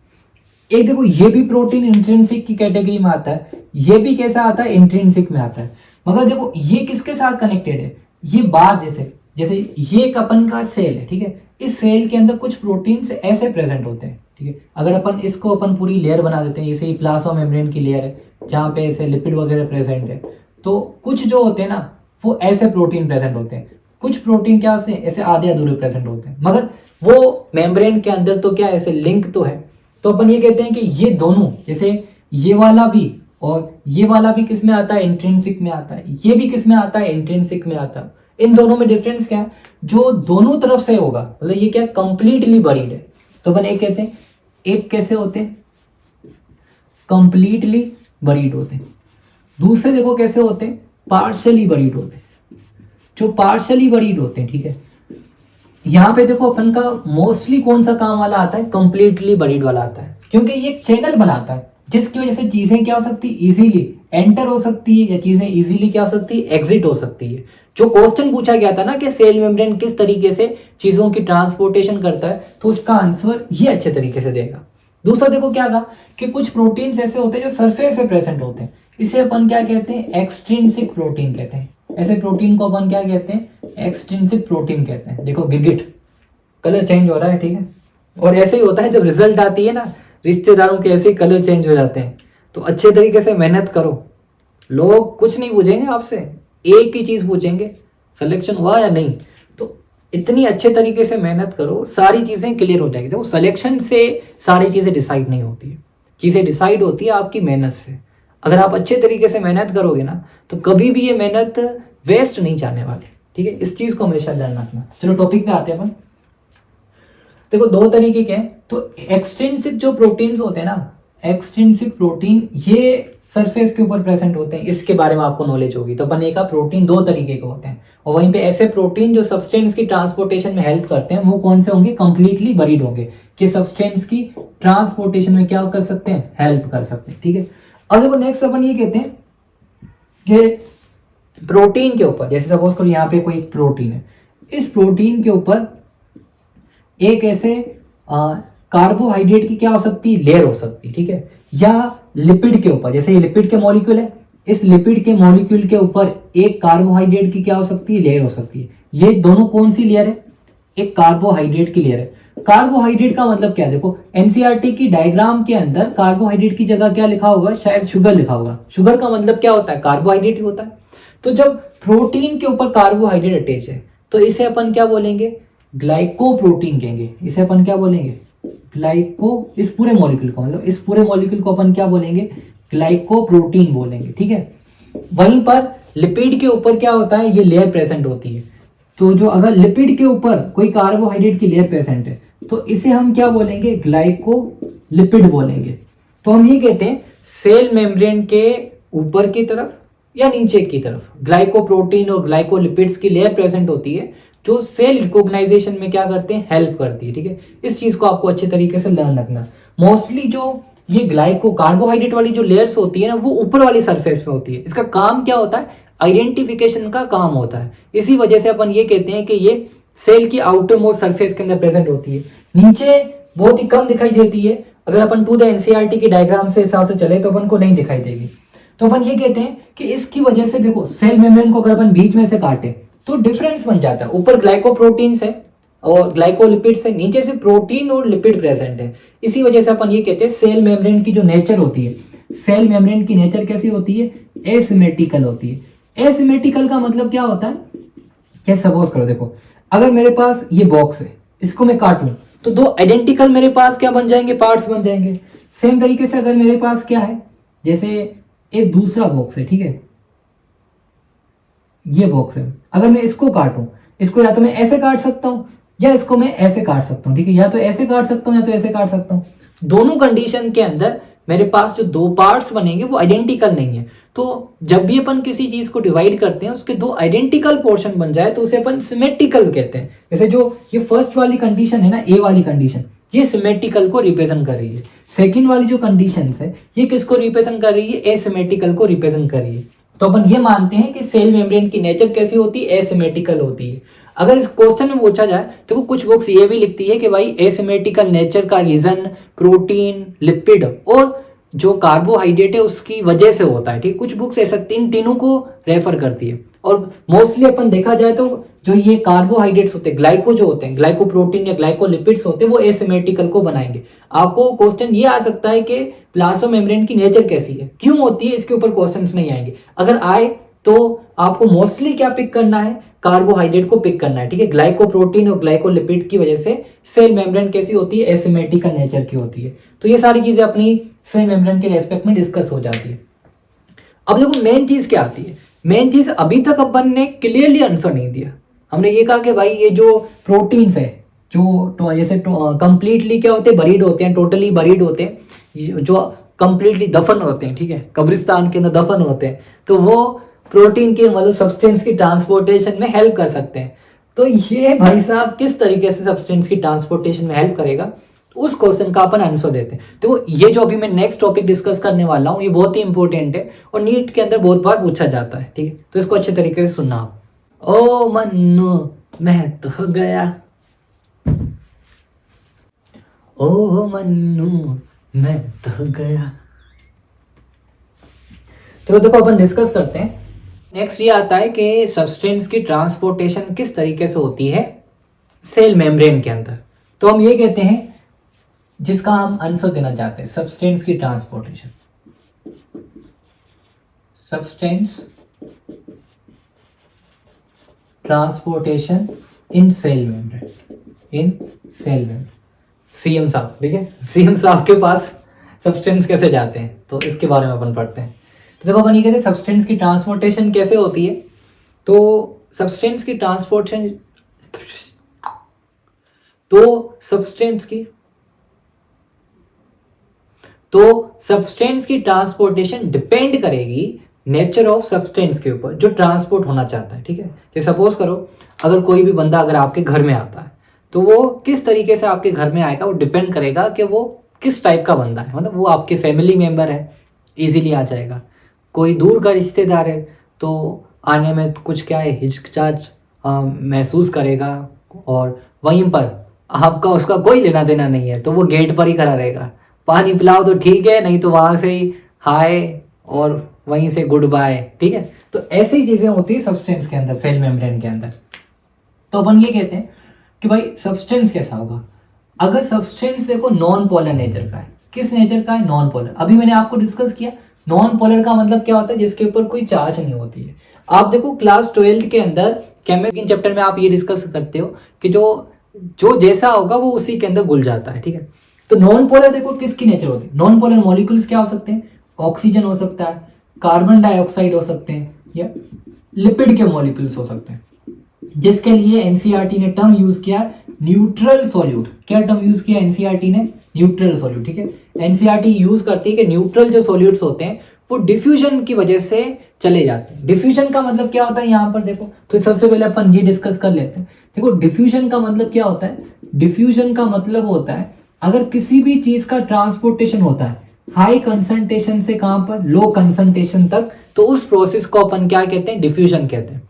एक देखो ये भी प्रोटीन इंट्रिंसिक की कैटेगरी में आता है, ये भी कैसा आता है, इंट्रिंसिक में आता है। मगर देखो ये किसके साथ कनेक्टेड है, ये बार जैसे जैसे ये एक अपन का सेल है, ठीक है। इस सेल के अंदर कुछ प्रोटीन्स ऐसे प्रेजेंट होते हैं, ठीक है। अगर अपन इसको अपन पूरी लेयर बना देते हैं, जैसे प्लाज्मा मेम्ब्रेन की लेयर है जहाँ पे ऐसे लिपिड वगैरह प्रेजेंट है, तो कुछ जो होते हैं ना वो ऐसे प्रोटीन प्रेजेंट होते हैं। कुछ प्रोटीन क्या से ऐसे आधे अधूरे प्रेजेंट होते हैं, मगर वो मेम्ब्रेन के अंदर तो क्या ऐसे लिंक तो है। तो अपन ये कहते हैं कि ये दोनों, जैसे ये वाला भी और ये वाला भी किस में आता है, इंट्रिंसिक में आता है। ये भी किस में आता है, इंट्रिंसिक में आता है। इन दोनों में डिफरेंस क्या है, जो दोनों तरफ से होगा, मतलब ये क्या कंप्लीटली बरीड है। तो अपन एक कहते हैं, एक कैसे होते हैं, कंप्लीटली बरीड होते हैं। दूसरे देखो कैसे होते हैं, पार्शियली बरीड होते हैं। जो पार्शियली बरीड होते हैं, ठीक है, यहाँ पे देखो अपन का मोस्टली कौन सा काम वाला आता है, कंप्लीटली बरीड वाला आता है, क्योंकि ये एक चैनल बनाता है जिसकी वजह से चीजें क्या हो सकती है, इजीली एंटर हो सकती है, या चीजें इजीली क्या हो सकती है, एग्जिट हो सकती है। जो क्वेश्चन पूछा गया था ना कि सेल मेम्ब्रेन किस तरीके से चीजों की ट्रांसपोर्टेशन करता है, तो उसका आंसर ये अच्छे तरीके से देगा। दूसरा देखो क्या था कि कुछ प्रोटीन्स ऐसे होते हैं जो सरफेस पे प्रेजेंट होते हैं, इसे अपन क्या कहते हैं, एक्सट्रिंसिक प्रोटीन कहते हैं। ऐसे प्रोटीन को अपन क्या कहते हैं, एक्सट्रिंसिक प्रोटीन कहते हैं। देखो गिरगिट कलर चेंज हो रहा है, ठीक है। और ऐसे ही होता है जब रिजल्ट आती है ना, रिश्तेदारों के ऐसे कलर चेंज हो जाते हैं। तो अच्छे तरीके से मेहनत करो, लोग कुछ नहीं पूछेंगे आपसे, एक ही चीज पूछेंगे, सिलेक्शन हुआ या नहीं। तो इतनी अच्छे तरीके से मेहनत करो, सारी चीजें क्लियर हो जाएगी। देखो सिलेक्शन से सारी चीजें डिसाइड नहीं होती है, चीजें डिसाइड होती है आपकी मेहनत से। अगर आप अच्छे तरीके से मेहनत करोगे ना तो कभी भी ये मेहनत वेस्ट नहीं जाने वाली, ठीक है। इस चीज को हमेशा ध्यान रखना। चलो टॉपिक पे आते हैं अपन। देखो दो तरीके के हैं। तो एक्सट्रिंसिक जो प्रोटीन्स होते हैं ना, एक्सट्रिंसिक प्रोटीन ये सरफेस के ऊपर प्रेजेंट होते हैं, इसके बारे में आपको नॉलेज होगी। तो अपन एक प्रोटीन दो तरीके के होते हैं, और वहीं पे ऐसे प्रोटीन जो सब्सटेंस की ट्रांसपोर्टेशन में हेल्प करते हैं वो कौन से होंगे, कंप्लीटली बरीड होंगे, कि सब्सटेंस की ट्रांसपोर्टेशन में क्या कर सकते हैं, हेल्प कर सकते हैं, ठीक है। अब देखो नेक्स्ट अपन ये कहते हैं कि प्रोटीन के ऊपर, जैसे सपोज करो यहाँ पे कोई प्रोटीन है, इस प्रोटीन के ऊपर एक ऐसे कार्बोहाइड्रेट की क्या हो सकती है, लेयर हो सकती है, ठीक है। या लिपिड के ऊपर, जैसे ये लिपिड के मॉलिक्यूल है, इस लिपिड के मॉलिक्यूल के ऊपर एक कार्बोहाइड्रेट की क्या हो सकती है, लेयर हो सकती है। ये दोनों कौन सी लेयर है, एक कार्बोहाइड्रेट की लेयर है। कार्बोहाइड्रेट का मतलब क्या है, देखो एनसीईआरटी की डायग्राम के अंदर कार्बोहाइड्रेट की जगह क्या लिखा होगा, शायद शुगर लिखा होगा। शुगर का मतलब क्या होता है, कार्बोहाइड्रेट ही होता है। तो जब प्रोटीन के ऊपर कार्बोहाइड्रेट अटैच है तो इसे अपन क्या बोलेंगे, ग्लाइकोप्रोटीन कहेंगे। इसे अपन क्या बोलेंगे, ग्लाइको, इस पूरे मॉलिक्यूल को, मतलब इस पूरे मॉलिक्यूल को अपन क्या बोलेंगे, ग्लाइकोप्रोटीन बोलेंगे, ठीक है। वहीं पर लिपिड के ऊपर क्या होता है, ये लेयर प्रेजेंट होती है। तो जो अगर लिपिड के ऊपर कोई कार्बोहाइड्रेट की लेयर प्रेजेंट है तो इसे हम क्या बोलेंगे, ग्लाइकोलिपिड बोलेंगे। तो हम ये कहते हैं सेल मेम्ब्रेन के ऊपर की तरफ या नीचे की तरफ ग्लाइकोप्रोटीन और ग्लाइकोलिपिड्स की लेयर प्रेजेंट होती है, जो सेल रिकॉग्नाइजेशन में क्या करते हैं, हेल्प करती है, ठीक है। इस चीज को आपको अच्छे तरीके से लर्न रखना। मोस्टली जो ये ग्लाइको कार्बोहाइड्रेट वाली जो लेयर्स होती है ना, वो ऊपर वाली सरफेस पे होती है। इसका काम क्या होता है, आइडेंटिफिकेशन का काम होता है। इसी वजह से अपन ये कहते हैं कि ये सेल की आउटर मोस्ट सरफेस के अंदर प्रेजेंट होती है, नीचे बहुत ही कम दिखाई देती है। अगर अपन टू द एनसीईआरटी के डायग्राम से हिसाब से चले तो अपन को नहीं दिखाई देगी। तो अपन ये कहते हैं कि इसकी वजह से देखो सेल मेम्ब्रेन को अगर अपन बीच में से काटे तो डिफरेंस बन जाता है। ऊपर ग्लाइकोप्रोटीन्स है और ग्लाइकोलिपिड्स है, नीचे से प्रोटीन और लिपिड प्रेजेंट है। इसी वजह से अपन ये कहते हैं सेल मेम्ब्रेन की जो नेचर होती है, सेल मेम्ब्रेन की नेचर कैसी होती है, एसिमेट्रिकल होती है। एसिमेट्रिकल का मतलब क्या होता है, क्या सपोज करो देखो अगर मेरे पास ये बॉक्स है, इसको मैं काटूं तो दो आइडेंटिकल मेरे पास क्या बन जाएंगे, पार्ट्स बन जाएंगे। सेम तरीके से अगर मेरे पास क्या है, जैसे एक दूसरा बॉक्स है, ठीक है, ये बॉक्स है, अगर मैं इसको काटूं, इसको या तो मैं ऐसे काट सकता हूं या इसको मैं ऐसे काट सकता हूं, ठीक है, या तो ऐसे काट सकता हूं या तो ऐसे काट सकता हूं। दोनों कंडीशन के अंदर मेरे पास जो दो पार्ट्स बनेंगे वो आइडेंटिकल नहीं है। तो जब भी अपन किसी चीज को डिवाइड करते हैं उसके दो आइडेंटिकल पोर्शन बन जाए तो उसे अपन सिमेट्रिकल कहते हैं। जैसे जो ये फर्स्ट वाली कंडीशन है ना, ए वाली कंडीशन, ये सिमेट्रिकल को रिप्रेजेंट कर रही है। सेकंड वाली जो कंडीशन है ये किसको रिप्रेजेंट कर रही है, एसिमेट्रिकल को रिप्रेजेंट कर रही है। तो अपन ये मानते हैं कि सेल मेम्ब्रेन की नेचर कैसी होती है, एसिमेट्रिकल होती है। अगर इस क्वेश्चन में पूछा जाए तो कुछ बुक्स ये भी लिखती है कि भाई एसिमेट्रिकल नेचर का रीजन प्रोटीन, लिपिड और जो कार्बोहाइड्रेट है उसकी वजह से होता है, ठीक। कुछ बुक्स ऐसा तीनों को रेफर करती है। और मोस्टली अपन देखा जाए तो जो ये कार्बोहाइड्रेट्स होते हैं, ग्लाइको जो होते हैं, ग्लाइकोप्रोटीन या ग्लाइकोलिपिड्स होते हैं, वो एसिमेट्रिकल को बनाएंगे। आपको क्वेश्चन ये आ सकता है कि प्लाज्मा मेम्ब्रेन की नेचर कैसी है, क्यों होती है, इसके ऊपर क्वेश्चंस नहीं आएंगे। अगर आए तो आपको मोस्टली क्या पिक करना है, कार्बोहाइड्रेट को पिक करना है, ठीक है। ग्लाइकोप्रोटीन और ग्लाइकोलिपिड की वजह से सेल मेम्ब्रेन कैसी होती है, एसिमेट्रिकल नेचर की होती है। तो ये सारी चीजें अपनी सेल मेम्ब्रेन के रेस्पेक्ट में डिस्कस हो जाती है। अब देखो मेन चीज क्या आती है, मेन चीज अभी तक अपन ने क्लियरली आंसर नहीं दिया। हमने ये कहा कि भाई ये जो प्रोटीन्स है जो जैसे कंप्लीटली क्या होते हैं, बरीड होते हैं, टोटली बरीड होते हैं, जो कंप्लीटली दफन होते हैं, ठीक है, कब्रिस्तान के अंदर दफन होते हैं, तो वो प्रोटीन के मतलब सब्सटेंस की ट्रांसपोर्टेशन में हेल्प कर सकते हैं। तो ये भाई साहब किस तरीके से सब्सटेंस की ट्रांसपोर्टेशन में हेल्प करेगा, उस क्वेश्चन का अपन आंसर देते हैं। तो ये जो अभी मैं नेक्स्ट टॉपिक डिस्कस करने वाला हूँ ये बहुत ही इंपॉर्टेंट है और नीट के अंदर बहुत बार पूछा जाता है, ठीक है। तो इसको अच्छे तरीके से सुनना आप। ओ मन्नू मैं तो गया, ओ मन्नू मैं तो गया। तो देखो अपन डिस्कस करते हैं। नेक्स्ट ये आता है कि सब्सटेंस की ट्रांसपोर्टेशन किस तरीके से होती है सेल मेम्ब्रेन के अंदर। तो हम ये कहते हैं जिसका हम आंसर देना चाहते हैं, सब्सटेंस की transportation, substance transportation in cell membrane, in cell membrane. CM साहब, ठीक है, सीएम साहब के पास सब्सटेंस कैसे जाते हैं, तो इसके बारे में अपन पढ़ते हैं। तो देखो अपन ये कहते हैं सब्सटेंस की ट्रांसपोर्टेशन कैसे होती है। तो सब्सटेंस की ट्रांसपोर्टेशन, तो सब्सटेंस की ट्रांसपोर्टेशन डिपेंड करेगी नेचर ऑफ सब्सटेंस के ऊपर जो ट्रांसपोर्ट होना चाहता है, ठीक है। कि सपोज करो अगर कोई भी बंदा अगर आपके घर में आता है तो वो किस तरीके से आपके घर में आएगा, वो डिपेंड करेगा कि वो किस टाइप का बंदा है। मतलब वो आपके फैमिली मेंबर है, इजीली आ जाएगा। कोई दूर का रिश्तेदार है तो आने में कुछ क्या है, हिचकिचाहट महसूस करेगा, और वहीं पर आपका उसका कोई लेना देना नहीं है तो वो गेट पर ही खड़ा रहेगा। पानी पिलाओ तो ठीक है, नहीं तो वहाँ से ही हाय और वहीं से गुड बाय, ठीक है। तो ऐसी चीज़ें होती है सब्सटेंस के अंदर, सेल मेम्ब्रेन के अंदर। तो अपन ये कहते हैं कि भाई सब्सटेंस कैसा होगा। अगर सब्सटेंस देखो नॉन पोलर नेचर का है, किस नेचर का है, नॉन पोलर। अभी मैंने आपको डिस्कस किया नॉन पोलर का मतलब क्या होता है, जिसके ऊपर कोई चार्ज नहीं होती है। आप देखो क्लास 12th के अंदर केमिस्ट्री चैप्टर में आप ये डिस्कस करते हो कि जो जैसा होगा वो उसी के अंदर घुल जाता है, ठीक है। तो नॉन पोलर देखो किसकी नेचर होती है। नॉन पोलर मॉलिक्यूल्स क्या हो सकते हैं, ऑक्सीजन हो सकता है, कार्बन डाइऑक्साइड हो सकते हैं, या लिपिड के मॉलिक्यूल्स हो सकते हैं, जिसके लिए एनसीईआरटी ने टर्म यूज किया न्यूट्रल सॉल्यूट। क्या टर्म यूज किया एनसीईआरटी ने, न्यूट्रल सॉल्यूट, ठीक है। एनसीईआरटी यूज करती है कि न्यूट्रल जो सॉल्यूट्स होते हैं वो डिफ्यूजन की वजह से चले जाते हैं। डिफ्यूजन का मतलब क्या होता है यहाँ पर देखो, तो सबसे पहले अपन ये डिस्कस कर लेते हैं। देखो डिफ्यूजन का मतलब क्या होता है, डिफ्यूजन का मतलब होता है अगर किसी भी चीज का ट्रांसपोर्टेशन होता है हाई कंसंट्रेशन से कहां पर, लो कंसंट्रेशन तक, तो उस प्रोसेस को अपन क्या कहते हैं, डिफ्यूजन कहते हैं।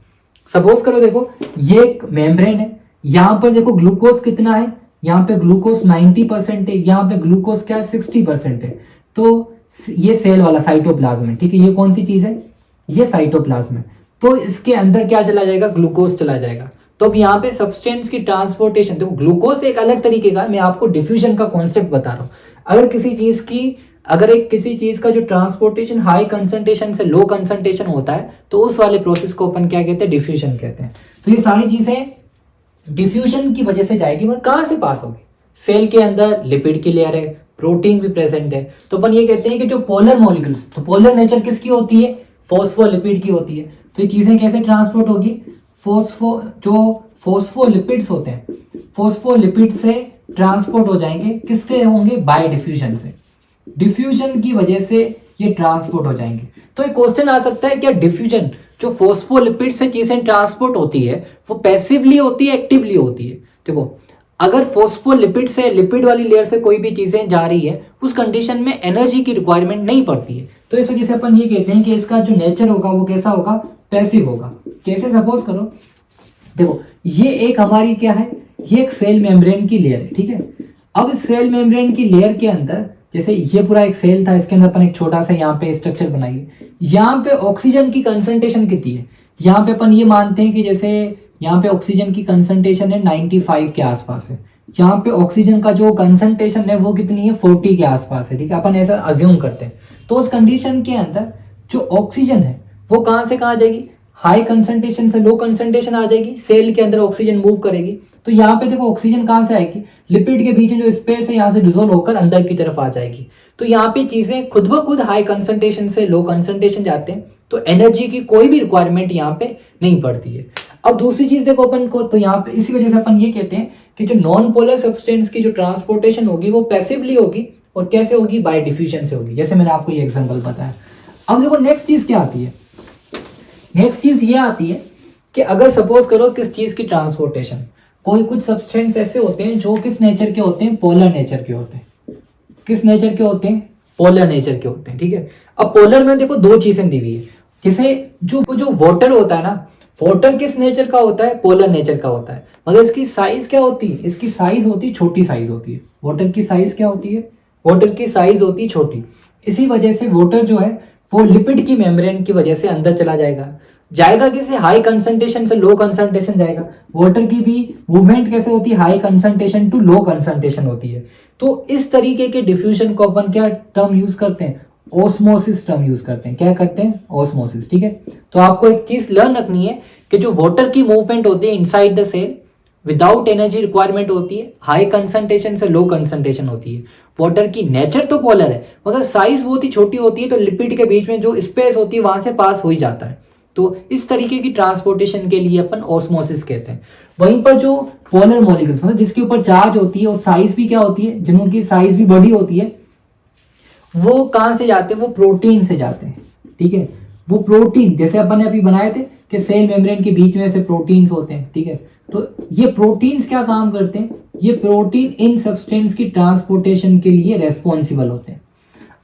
सपोज करो देखो ये एक मेम्ब्रेन है, यहां पर देखो ग्लूकोज कितना है, यहाँ पे ग्लूकोज 90% है, यहाँ पे ग्लूकोज क्या है 60% है। तो ये सेल वाला साइटोप्लाज्म है, ठीक है। ये कौन सी चीज है, ये साइटोप्लाज्म है। तो इसके अंदर क्या चला जाएगा, ग्लूकोज चला जाएगा। तो अब यहाँ पे सब्सटेंस की ट्रांसपोर्टेशन देखो, ग्लूकोज एक अलग तरीके का, मैं आपको डिफ्यूजन का कॉन्सेप्ट बता रहा हूँ। अगर किसी चीज का जो ट्रांसपोर्टेशन हाई कंसंट्रेशन से लो कंसंट्रेशन होता है तो उस वाले प्रोसेस को अपन क्या कहते हैं, डिफ्यूजन कहते हैं। तो ये सारी चीजें डिफ्यूजन की वजह से जाएगी, मतलब कहां से पास होगी, सेल के अंदर लिपिड की लेयर है, प्रोटीन भी प्रेजेंट है। तो अपन ये कहते हैं कि जो पोलर मॉलिक्यूल्स, तो पोलर नेचर किसकी होती है, फॉस्फोलिपिड की होती है। तो ये चीजें कैसे ट्रांसपोर्ट होगी, फॉस्फोलिपिड्स होते हैं, फॉस्फोलिपिड से ट्रांसपोर्ट हो जाएंगे, किससे होंगे, बाय डिफ्यूजन से। डिफ्यूजन की वजह से ये ट्रांसपोर्ट हो जाएंगे। तो एक क्वेश्चन आ सकता है क्या डिफ्यूजन जो फॉस्फोलिपिड से चीजें ट्रांसपोर्ट होती है वो पैसिवली होती है, एक्टिवली होती है। देखो अगर फॉस्फोलिपिड से, लिपिड वाली लेयर से कोई भी चीजें जा रही है उस कंडीशन में एनर्जी की रिक्वायरमेंट नहीं पड़ती है। तो इस वजह से अपन ये कहते हैं कि इसका जो नेचर होगा वो कैसा होगा, पैसिव होगा। कैसे, सपोज करो देखो ये एक हमारी क्या है, ये एक सेल मेम्ब्रेन की लेयर है, ठीक है। अब इस सेल मेम्ब्रेन की लेयर के अंदर जैसे ये पूरा एक सेल था, इसके अंदर अपन एक छोटा सा यहाँ पे स्ट्रक्चर बनाइए। यहाँ पे ऑक्सीजन की कंसंट्रेशन कितनी है, यहाँ पे अपन ये मानते हैं कि जैसे यहाँ पे ऑक्सीजन की कंसंट्रेशन है 95 के आसपास है, यहाँ पे ऑक्सीजन का जो कंसंट्रेशन है वो कितनी है 40 के आसपास है, ठीक है। अपन ऐसा अज्यूम करते हैं। तो उस कंडीशन के अंदर जो ऑक्सीजन है वो कहाँ से कहाँ जाएगी, हाई कंसंट्रेशन से लो कंसंट्रेशन आ जाएगी, सेल के अंदर ऑक्सीजन मूव करेगी। तो यहाँ पे देखो ऑक्सीजन कहाँ से आएगी, लिपिड के बीच में जो स्पेस है यहाँ से डिसोल्व होकर अंदर की तरफ आ जाएगी। तो यहाँ पे चीजें खुद ब खुद हाई कंसंट्रेशन से लो कंसंट्रेशन जाते हैं, तो एनर्जी की कोई भी रिक्वायरमेंट यहाँ पे नहीं पड़ती है। अब दूसरी चीज देखो अपन को, तो यहाँ पे इसी वजह से अपन ये कहते हैं कि जो नॉन पोलर सब्सटेंस की जो ट्रांसपोर्टेशन होगी वो पैसिवली होगी, और कैसे होगी, बाय डिफ्यूजन से होगी, जैसे मैंने आपको ये एग्जांपल बताया। अब देखो नेक्स्ट चीज क्या आती है, नेक्स्ट चीज ये आती है कि अगर सपोज करो किस चीज की ट्रांसपोर्टेशन, कोई कुछ सब्सटेंस ऐसे होते हैं जो किस नेचर के होते हैं, पोलर नेचर के होते हैं। किस नेचर के होते हैं, पोलर नेचर के होते हैं, ठीक है। अब पोलर में देखो दो चीजें दी हुई है, जैसे जो वाटर होता है ना, वाटर किस नेचर का होता है, पोलर नेचर का होता है, मगर इसकी साइज क्या होती है, इसकी साइज होती है छोटी साइज होती है। वाटर की साइज क्या होती है, वाटर की साइज होती है छोटी। इसी वजह से वाटर जो है वो लिपिड की मेम्ब्रेन की वजह से अंदर चला जाएगा। जाएगा कैसे, हाई कंसंट्रेशन से लो कंसंट्रेशन जाएगा। वाटर की भी मूवमेंट कैसे होती है, high concentration to low concentration होती है। तो इस तरीके के डिफ्यूजन को अपन क्या टर्म यूज करते हैं, ओस्मोसिस टर्म यूज करते हैं। क्या करते हैं, ओस्मोसिस। ठीक है, तो आपको एक चीज लर्न रखनी है कि जो वाटर की मूवमेंट होती है inside the cell without energy requirement होती है, हाई कंसंट्रेशन से लो कंसंट्रेशन होती है। वाटर की नेचर तो पोलर है मगर साइज बहुत ही छोटी होती है, तो लिपिड के बीच में जो स्पेस होती है वहां से पास हो ही जाता है। तो इस तरीके की ट्रांसपोर्टेशन के लिए अपन ऑस्मोसिस कहते हैं। वहीं पर जो पोलर मॉलिक्यूल्स मतलब जिसके ऊपर चार्ज होती है और साइज भी क्या होती है, जिनकी साइज भी बड़ी होती है, वो कहां से जाते हैं, वो प्रोटीन से जाते हैं। ठीक है, वो प्रोटीन जैसे अपन ने अभी बनाए थे कि सेल मेम्ब्रेन के बीच में से प्रोटीन्स होते हैं। ठीक है, तो ये प्रोटीन्स क्या काम करते हैं, ये प्रोटीन इन सब्सटेंस की ट्रांसपोर्टेशन के लिए रेस्पॉन्सिबल होते हैं।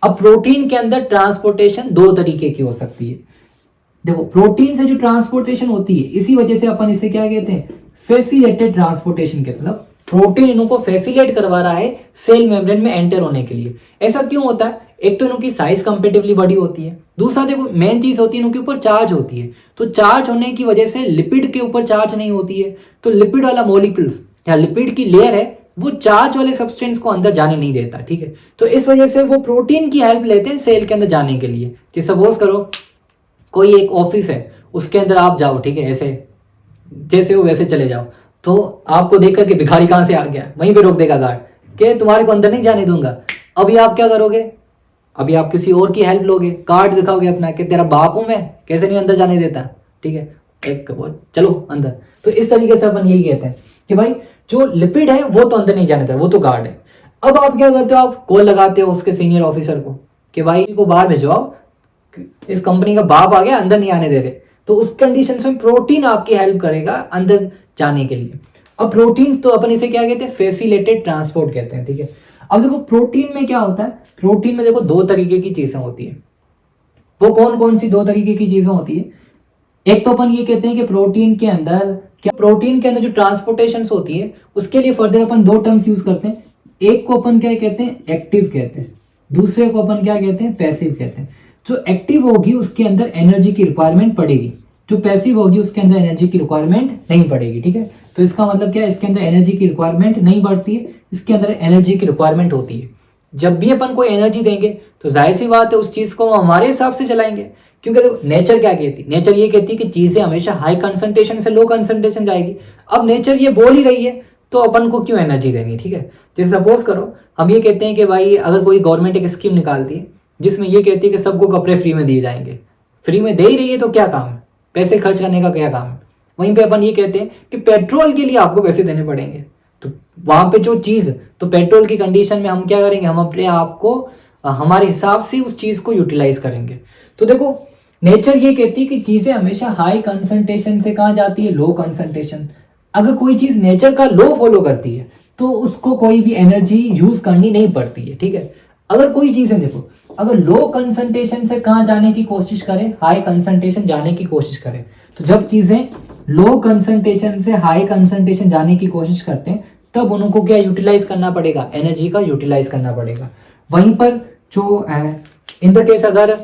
अब प्रोटीन के अंदर ट्रांसपोर्टेशन दो तरीके की हो सकती है। देखो, प्रोटीन से जो ट्रांसपोर्टेशन होती है, इसी वजह से अपन इसे क्या कहते हैं, फैसिलिटेटेड ट्रांसपोर्टेशन कहते हैं। मतलब प्रोटीन इनको फैसिलिटेट करवा रहा है सेल मेम्ब्रेन में एंटर होने के लिए। ऐसा क्यों होता है, एक तो इनकी साइज कंपेरेटिवली बड़ी होती है, दूसरा देखो मेन चीज होती है इनके ऊपर चार्ज होती है। तो चार्ज होने की वजह से लिपिड के ऊपर चार्ज नहीं होती है, तो लिपिड वाला मॉलिक्यूल्स या लिपिड की लेयर है वो चार्ज वाले सब्सटेंस को अंदर जाने नहीं देता। ठीक है, तो इस वजह से वो प्रोटीन की हेल्प लेते हैं सेल के अंदर जाने के लिए। कि सपोज करो कोई एक ऑफिस है, उसके अंदर आप जाओ, ठीक है, ऐसे जैसे हो वैसे चले जाओ, तो आपको देखकर कि भिखारी कहां से आ गया, वहीं पे रोक देगा गार्ड कि तुम्हारे को अंदर नहीं जाने दूंगा। अभी आप क्या करोगे, अभी आप किसी और की हेल्प लोगे, कार्ड दिखाओगे अपना कि तेरा बाप हूं मैं, कैसे नहीं अंदर जाने देता। ठीक है, एक चलो अंदर। तो इस तरीके से अपन यही कहते हैं कि भाई जो लिपिड है वो तो अंदर नहीं जाने देता, वो तो गार्ड है। अब आप क्या करते हो, आप कॉल लगाते हो उसके सीनियर ऑफिसर को कि भाई को बाहर भिजवाओ, इस कंपनी का बाप आ गया, अंदर नहीं आने दे रहे। तो उस कंडीशन में प्रोटीन आपकी हेल्प करेगा अंदर जाने के लिए। अब प्रोटीन तो अपन इसे क्या कहते हैं, फैसिलिटेटेड ट्रांसपोर्ट कहते हैं। ठीक है, अब देखो प्रोटीन में क्या होता है, प्रोटीन में देखो दो तरीके की चीजें होती है। वो कौन कौन सी दो तरीके की चीजें होती है, एक तो अपन ये कहते हैं कि प्रोटीन के अंदर जो ट्रांसपोर्टेशन होती है उसके लिए फर्दर अपन दो टर्म्स यूज करते हैं। एक को अपन क्या कहते हैं, एक्टिव कहते हैं, दूसरे को अपन क्या कहते हैं, पैसिव कहते हैं। जो एक्टिव होगी उसके अंदर एनर्जी की रिक्वायरमेंट पड़ेगी, जो पैसिव होगी उसके अंदर एनर्जी की रिक्वायरमेंट नहीं पड़ेगी। ठीक है, तो इसका मतलब क्या है, इसके अंदर एनर्जी की रिक्वायरमेंट नहीं बढ़ती है, इसके अंदर एनर्जी की रिक्वायरमेंट होती है। जब भी अपन को एनर्जी देंगे तो जाहिर सी बात है उस चीज को हमारे हिसाब से चलाएंगे, क्योंकि देखो नेचर क्या कहती है, नेचर ये कहती है कि चीजें हमेशा हाई कंसंट्रेशन से लो कंसंट्रेशन जाएगी। अब नेचर ये बोल ही रही है तो अपन को क्यों एनर्जी देनी। ठीक है, जैसे सपोज करो हम ये कहते हैं कि भाई अगर कोई गवर्नमेंट एक स्कीम निकालती है जिसमें ये कहती है कि सबको कपड़े फ्री में दिए जाएंगे, फ्री में दे ही रही है तो क्या काम है, पैसे खर्च करने का क्या काम है। वहीं पे अपन ये कहते हैं कि पेट्रोल के लिए आपको पैसे देने पड़ेंगे, तो वहां पे जो चीज, तो पेट्रोल की कंडीशन में हम क्या करेंगे, हम अपने आप को हमारे हिसाब से उस चीज को यूटिलाइज करेंगे। तो देखो नेचर ये कहती है कि चीजें हमेशा हाई कंसंट्रेशन से कहाँ जाती है, लो कंसंट्रेशन। अगर कोई चीज नेचर का लो फॉलो करती है तो उसको कोई भी एनर्जी यूज करनी नहीं पड़ती है। ठीक है, अगर कोई चीज है देखो, अगर लो कंसंट्रेशन से कहाँ जाने की कोशिश करें, हाई कंसंट्रेशन जाने की कोशिश करें, तो जब चीजें लो कंसंट्रेशन से हाई कंसंट्रेशन जाने की कोशिश करते हैं तब उनको क्या यूटिलाइज करना पड़ेगा, एनर्जी का यूटिलाइज करना पड़ेगा। वहीं पर जो इन द केस अगर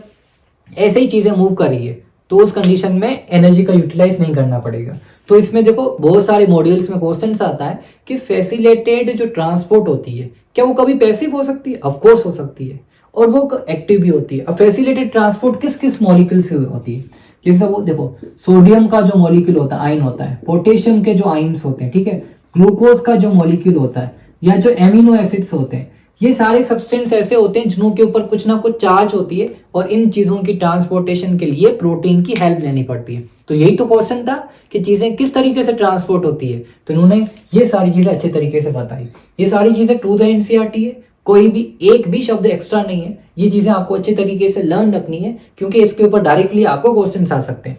ऐसे ही चीजें मूव कर रही है तो उस कंडीशन में एनर्जी का यूटिलाइज नहीं करना पड़ेगा। तो इसमें देखो बहुत सारे मॉड्यूल्स में क्वेश्चन आता है कि फैसिलिटेटेड जो ट्रांसपोर्ट होती है क्या वो कभी पैसिव हो सकती है, ऑफ कोर्स हो सकती है, और वो एक्टिव भी होती है। अब फैसिलिटेटेड ट्रांसपोर्ट किस किस मॉलिक्यूल से होती है, जैसे वो देखो सोडियम का जो मॉलिक्यूल होता है आयन होता है, पोटेशियम के जो आयन्स होते हैं, ठीक है, ग्लूकोज का जो मॉलिक्यूल होता है, या जो एमिनो एसिड्स होते हैं, ये सारे सब्सटेंस ऐसे होते हैं जिनके ऊपर कुछ ना कुछ चार्ज होती है और इन चीजों की ट्रांसपोर्टेशन के लिए प्रोटीन की हेल्प लेनी पड़ती है। तो यही तो क्वेश्चन था कि चीजें किस तरीके से ट्रांसपोर्ट होती है, तो इन्होंने ये सारी चीजें अच्छे तरीके से बताई। ये सारी चीजें टू द एनसीईआरटी है, कोई भी एक भी शब्द एक्स्ट्रा नहीं है। ये चीजें आपको अच्छे तरीके से लर्न रखनी है क्योंकि इसके ऊपर डायरेक्टली आपको क्वेश्चन आ सकते हैं।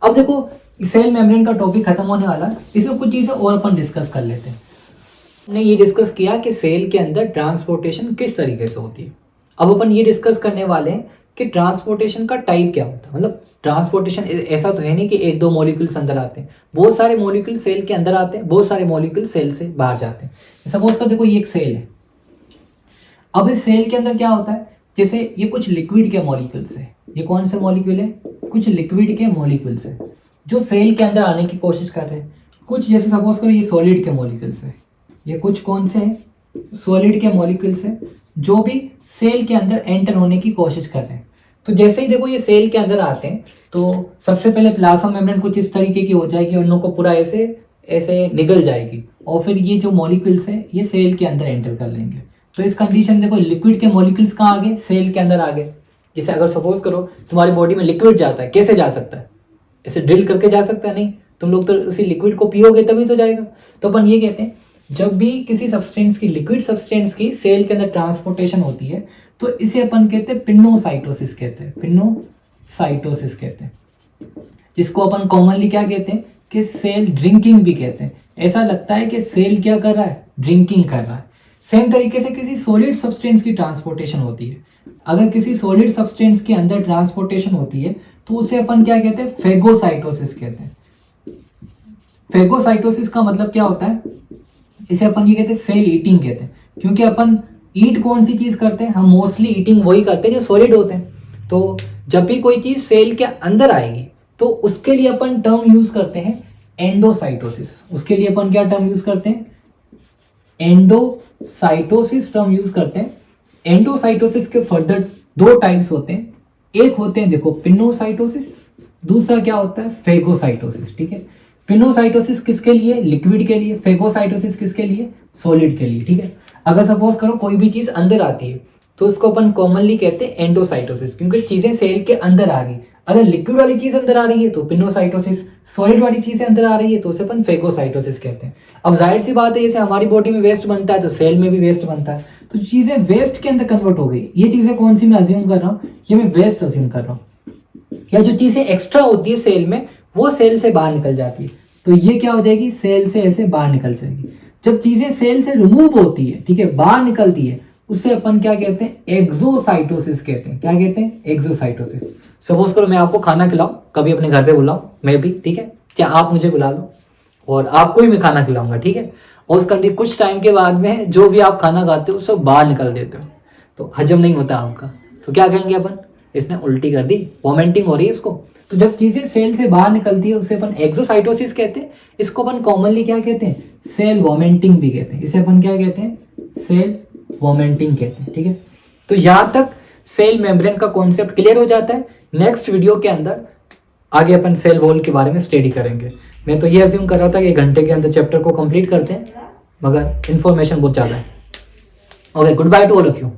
अब देखो सेल मेम्ब्रेन का टॉपिक खत्म होने वाला, इसमें कुछ चीजें और अपन डिस्कस कर लेते हैं। हमने ये डिस्कस किया कि सेल के अंदर ट्रांसपोर्टेशन किस तरीके से होती है। अब अपन ये डिस्कस करने वाले हैं कि ट्रांसपोर्टेशन का टाइप क्या होता है। मतलब ट्रांसपोर्टेशन ऐसा तो है नहीं कि एक दो मॉलिक्यूल्स अंदर आते हैं, बहुत सारे मॉलिक्यूल सेल के अंदर आते हैं, बहुत सारे मॉलिक्यूल सेल से बाहर जाते हैं। सपोज कर देखो ये एक सेल है, अब इस सेल के अंदर क्या होता है, जैसे ये कुछ लिक्विड के मॉलिक्यूल्स है, ये कौन से मॉलिक्यूल है, कुछ लिक्विड के मॉलिक्यूल्स है जो सेल के अंदर आने की कोशिश कर रहे हैं। कुछ जैसे सपोज करो ये सॉलिड के मॉलिक्यूल्स है, ये कुछ कौन से हैं, सॉलिड के मॉलिक्यूल्स है जो भी सेल के अंदर एंटर होने की कोशिश कर रहे हैं। तो जैसे ही देखो ये सेल के अंदर आते हैं तो सबसे पहले प्लाज्मा मेम्ब्रेन कुछ इस तरीके की हो जाएगी, उन लोगों को पूरा ऐसे ऐसे निगल जाएगी और फिर ये जो मॉलिक्यूल्स हैं ये सेल के अंदर एंटर कर लेंगे। तो इस कंडीशन देखो लिक्विड के मॉलिक्यूल्स कहाँ आ गए, सेल के अंदर आ गए। जैसे अगर सपोज करो तुम्हारी बॉडी में लिक्विड जाता है, कैसे जा सकता है, ऐसे ड्रिल करके जा सकता है नहीं, तुम लोग तो उसी लिक्विड को पियोगे तभी तो जाएगा। तो अपन ये कहते हैं जब भी किसी सब्सटेंस की, लिक्विड सब्सटेंस की सेल के अंदर ट्रांसपोर्टेशन होती है तो इसे अपन कहते हैं पिनोसाइटोसिस कहते हैं, पिनोसाइटोसिस कहते हैं, जिसको अपन कॉमनली क्या कहते हैं कि सेल ड्रिंकिंग भी कहते हैं। ऐसा लगता है कि सेल क्या कर रहा है, ड्रिंकिंग कर रहा है। सेम तरीके से किसी सॉलिड सब्सटेंस की ट्रांसपोर्टेशन होती है, अगर किसी सॉलिड सब्सटेंस के अंदर ट्रांसपोर्टेशन होती है तो उसे अपन क्या कहते हैं, फेगोसाइटोसिस कहते हैं। फेगोसाइटोसिस का मतलब क्या होता है, इसे अपन ये कहते हैं सेल ईटिंग कहते हैं, क्योंकि अपन ईट कौन सी चीज करते हैं, हम मोस्टली ईटिंग वही करते हैं जो सॉलिड होते हैं। तो जब भी कोई चीज सेल के अंदर आएगी तो उसके लिए अपन टर्म यूज करते हैं एंडोसाइटोसिस। उसके लिए अपन क्या टर्म यूज करते हैं, एंडोसाइटोसिस टर्म यूज करते हैं। एंडोसाइटोसिस के फर्दर दो टाइप्स होते हैं, एक होते हैं देखो पिनोसाइटोसिस, दूसरा क्या होता है फेगोसाइटोसिस। ठीक है, पिनोसाइटोसिस किसके लिए, लिक्विड के लिए, फेगोसाइटोसिस किसके लिए, सॉलिड के लिए। ठीक है, अगर सपोज करो कोई भी चीज अंदर आती है तो उसको अपन कॉमनली कहते हैं एंडोसाइटोसिस, क्योंकि चीजें सेल के अंदर आ गई। अगर लिक्विड वाली चीज अंदर आ रही है तो पिनोसाइटोसिस, सॉलिड वाली चीजें अंदर आ रही है तो उसे अपन फेगोसाइटोसिस कहते हैं। अब जाहिर सी बात है जैसे हमारी बॉडी में वेस्ट बनता है तो सेल में भी वेस्ट बनता है, तो चीजें वेस्ट के अंदर कन्वर्ट हो गई। ये चीजें कौन सी मैं अज्यूम कर रहा हूँ, ये मैं वेस्ट अज्यूम कर रहा हूँ, या जो चीजें एक्स्ट्रा होती है सेल में वो सेल से बाहर निकल जाती है, तो ये क्या हो जाएगी, सेल से ऐसे बाहर निकल जाएगी। जब चीजें सेल से रिमूव होती है, ठीक है, बाहर निकलती है, उससे अपन क्या कहते हैं, एक्सोसाइटोसिस कहते हैं। क्या कहते हैं, एक्सोसाइटोसिस। सपोज करो मैं आपको खाना खिलाऊं, कभी अपने घर पे बुलाऊं, मैं भी, ठीक है, क्या आप मुझे बुला लो और आपको ही मैं खाना खिलाऊंगा, ठीक है, और उसका कुछ टाइम के बाद में जो भी आप खाना खाते हो सब बाहर निकल देते हो, तो हजम नहीं होता आपका, तो क्या कहेंगे अपन, इसने उल्टी कर दी, वोमिटिंग हो रही है इसको। तो जब चीजें सेल से बाहर निकलती है उसे अपन एक्सोसाइटोसिस कहते हैं। इसको अपन कॉमनली क्या कहते हैं, सेल वोमिटिंग भी कहते हैं। इसे अपन क्या कहते हैं, सेल वोमिटिंग कहते हैं। ठीक है, तो यहां तक सेल मेम्ब्रेन का कॉन्सेप्ट क्लियर हो जाता है। नेक्स्ट वीडियो के अंदर आगे अपन सेल वॉल के बारे में स्टडी करेंगे। मैं तो ये अज्यूम कर रहा था कि 1 घंटे के अंदर चैप्टर को कंप्लीट करते हैं, मगर इन्फॉर्मेशन बहुत ज़्यादा है। Okay, good by two all of you.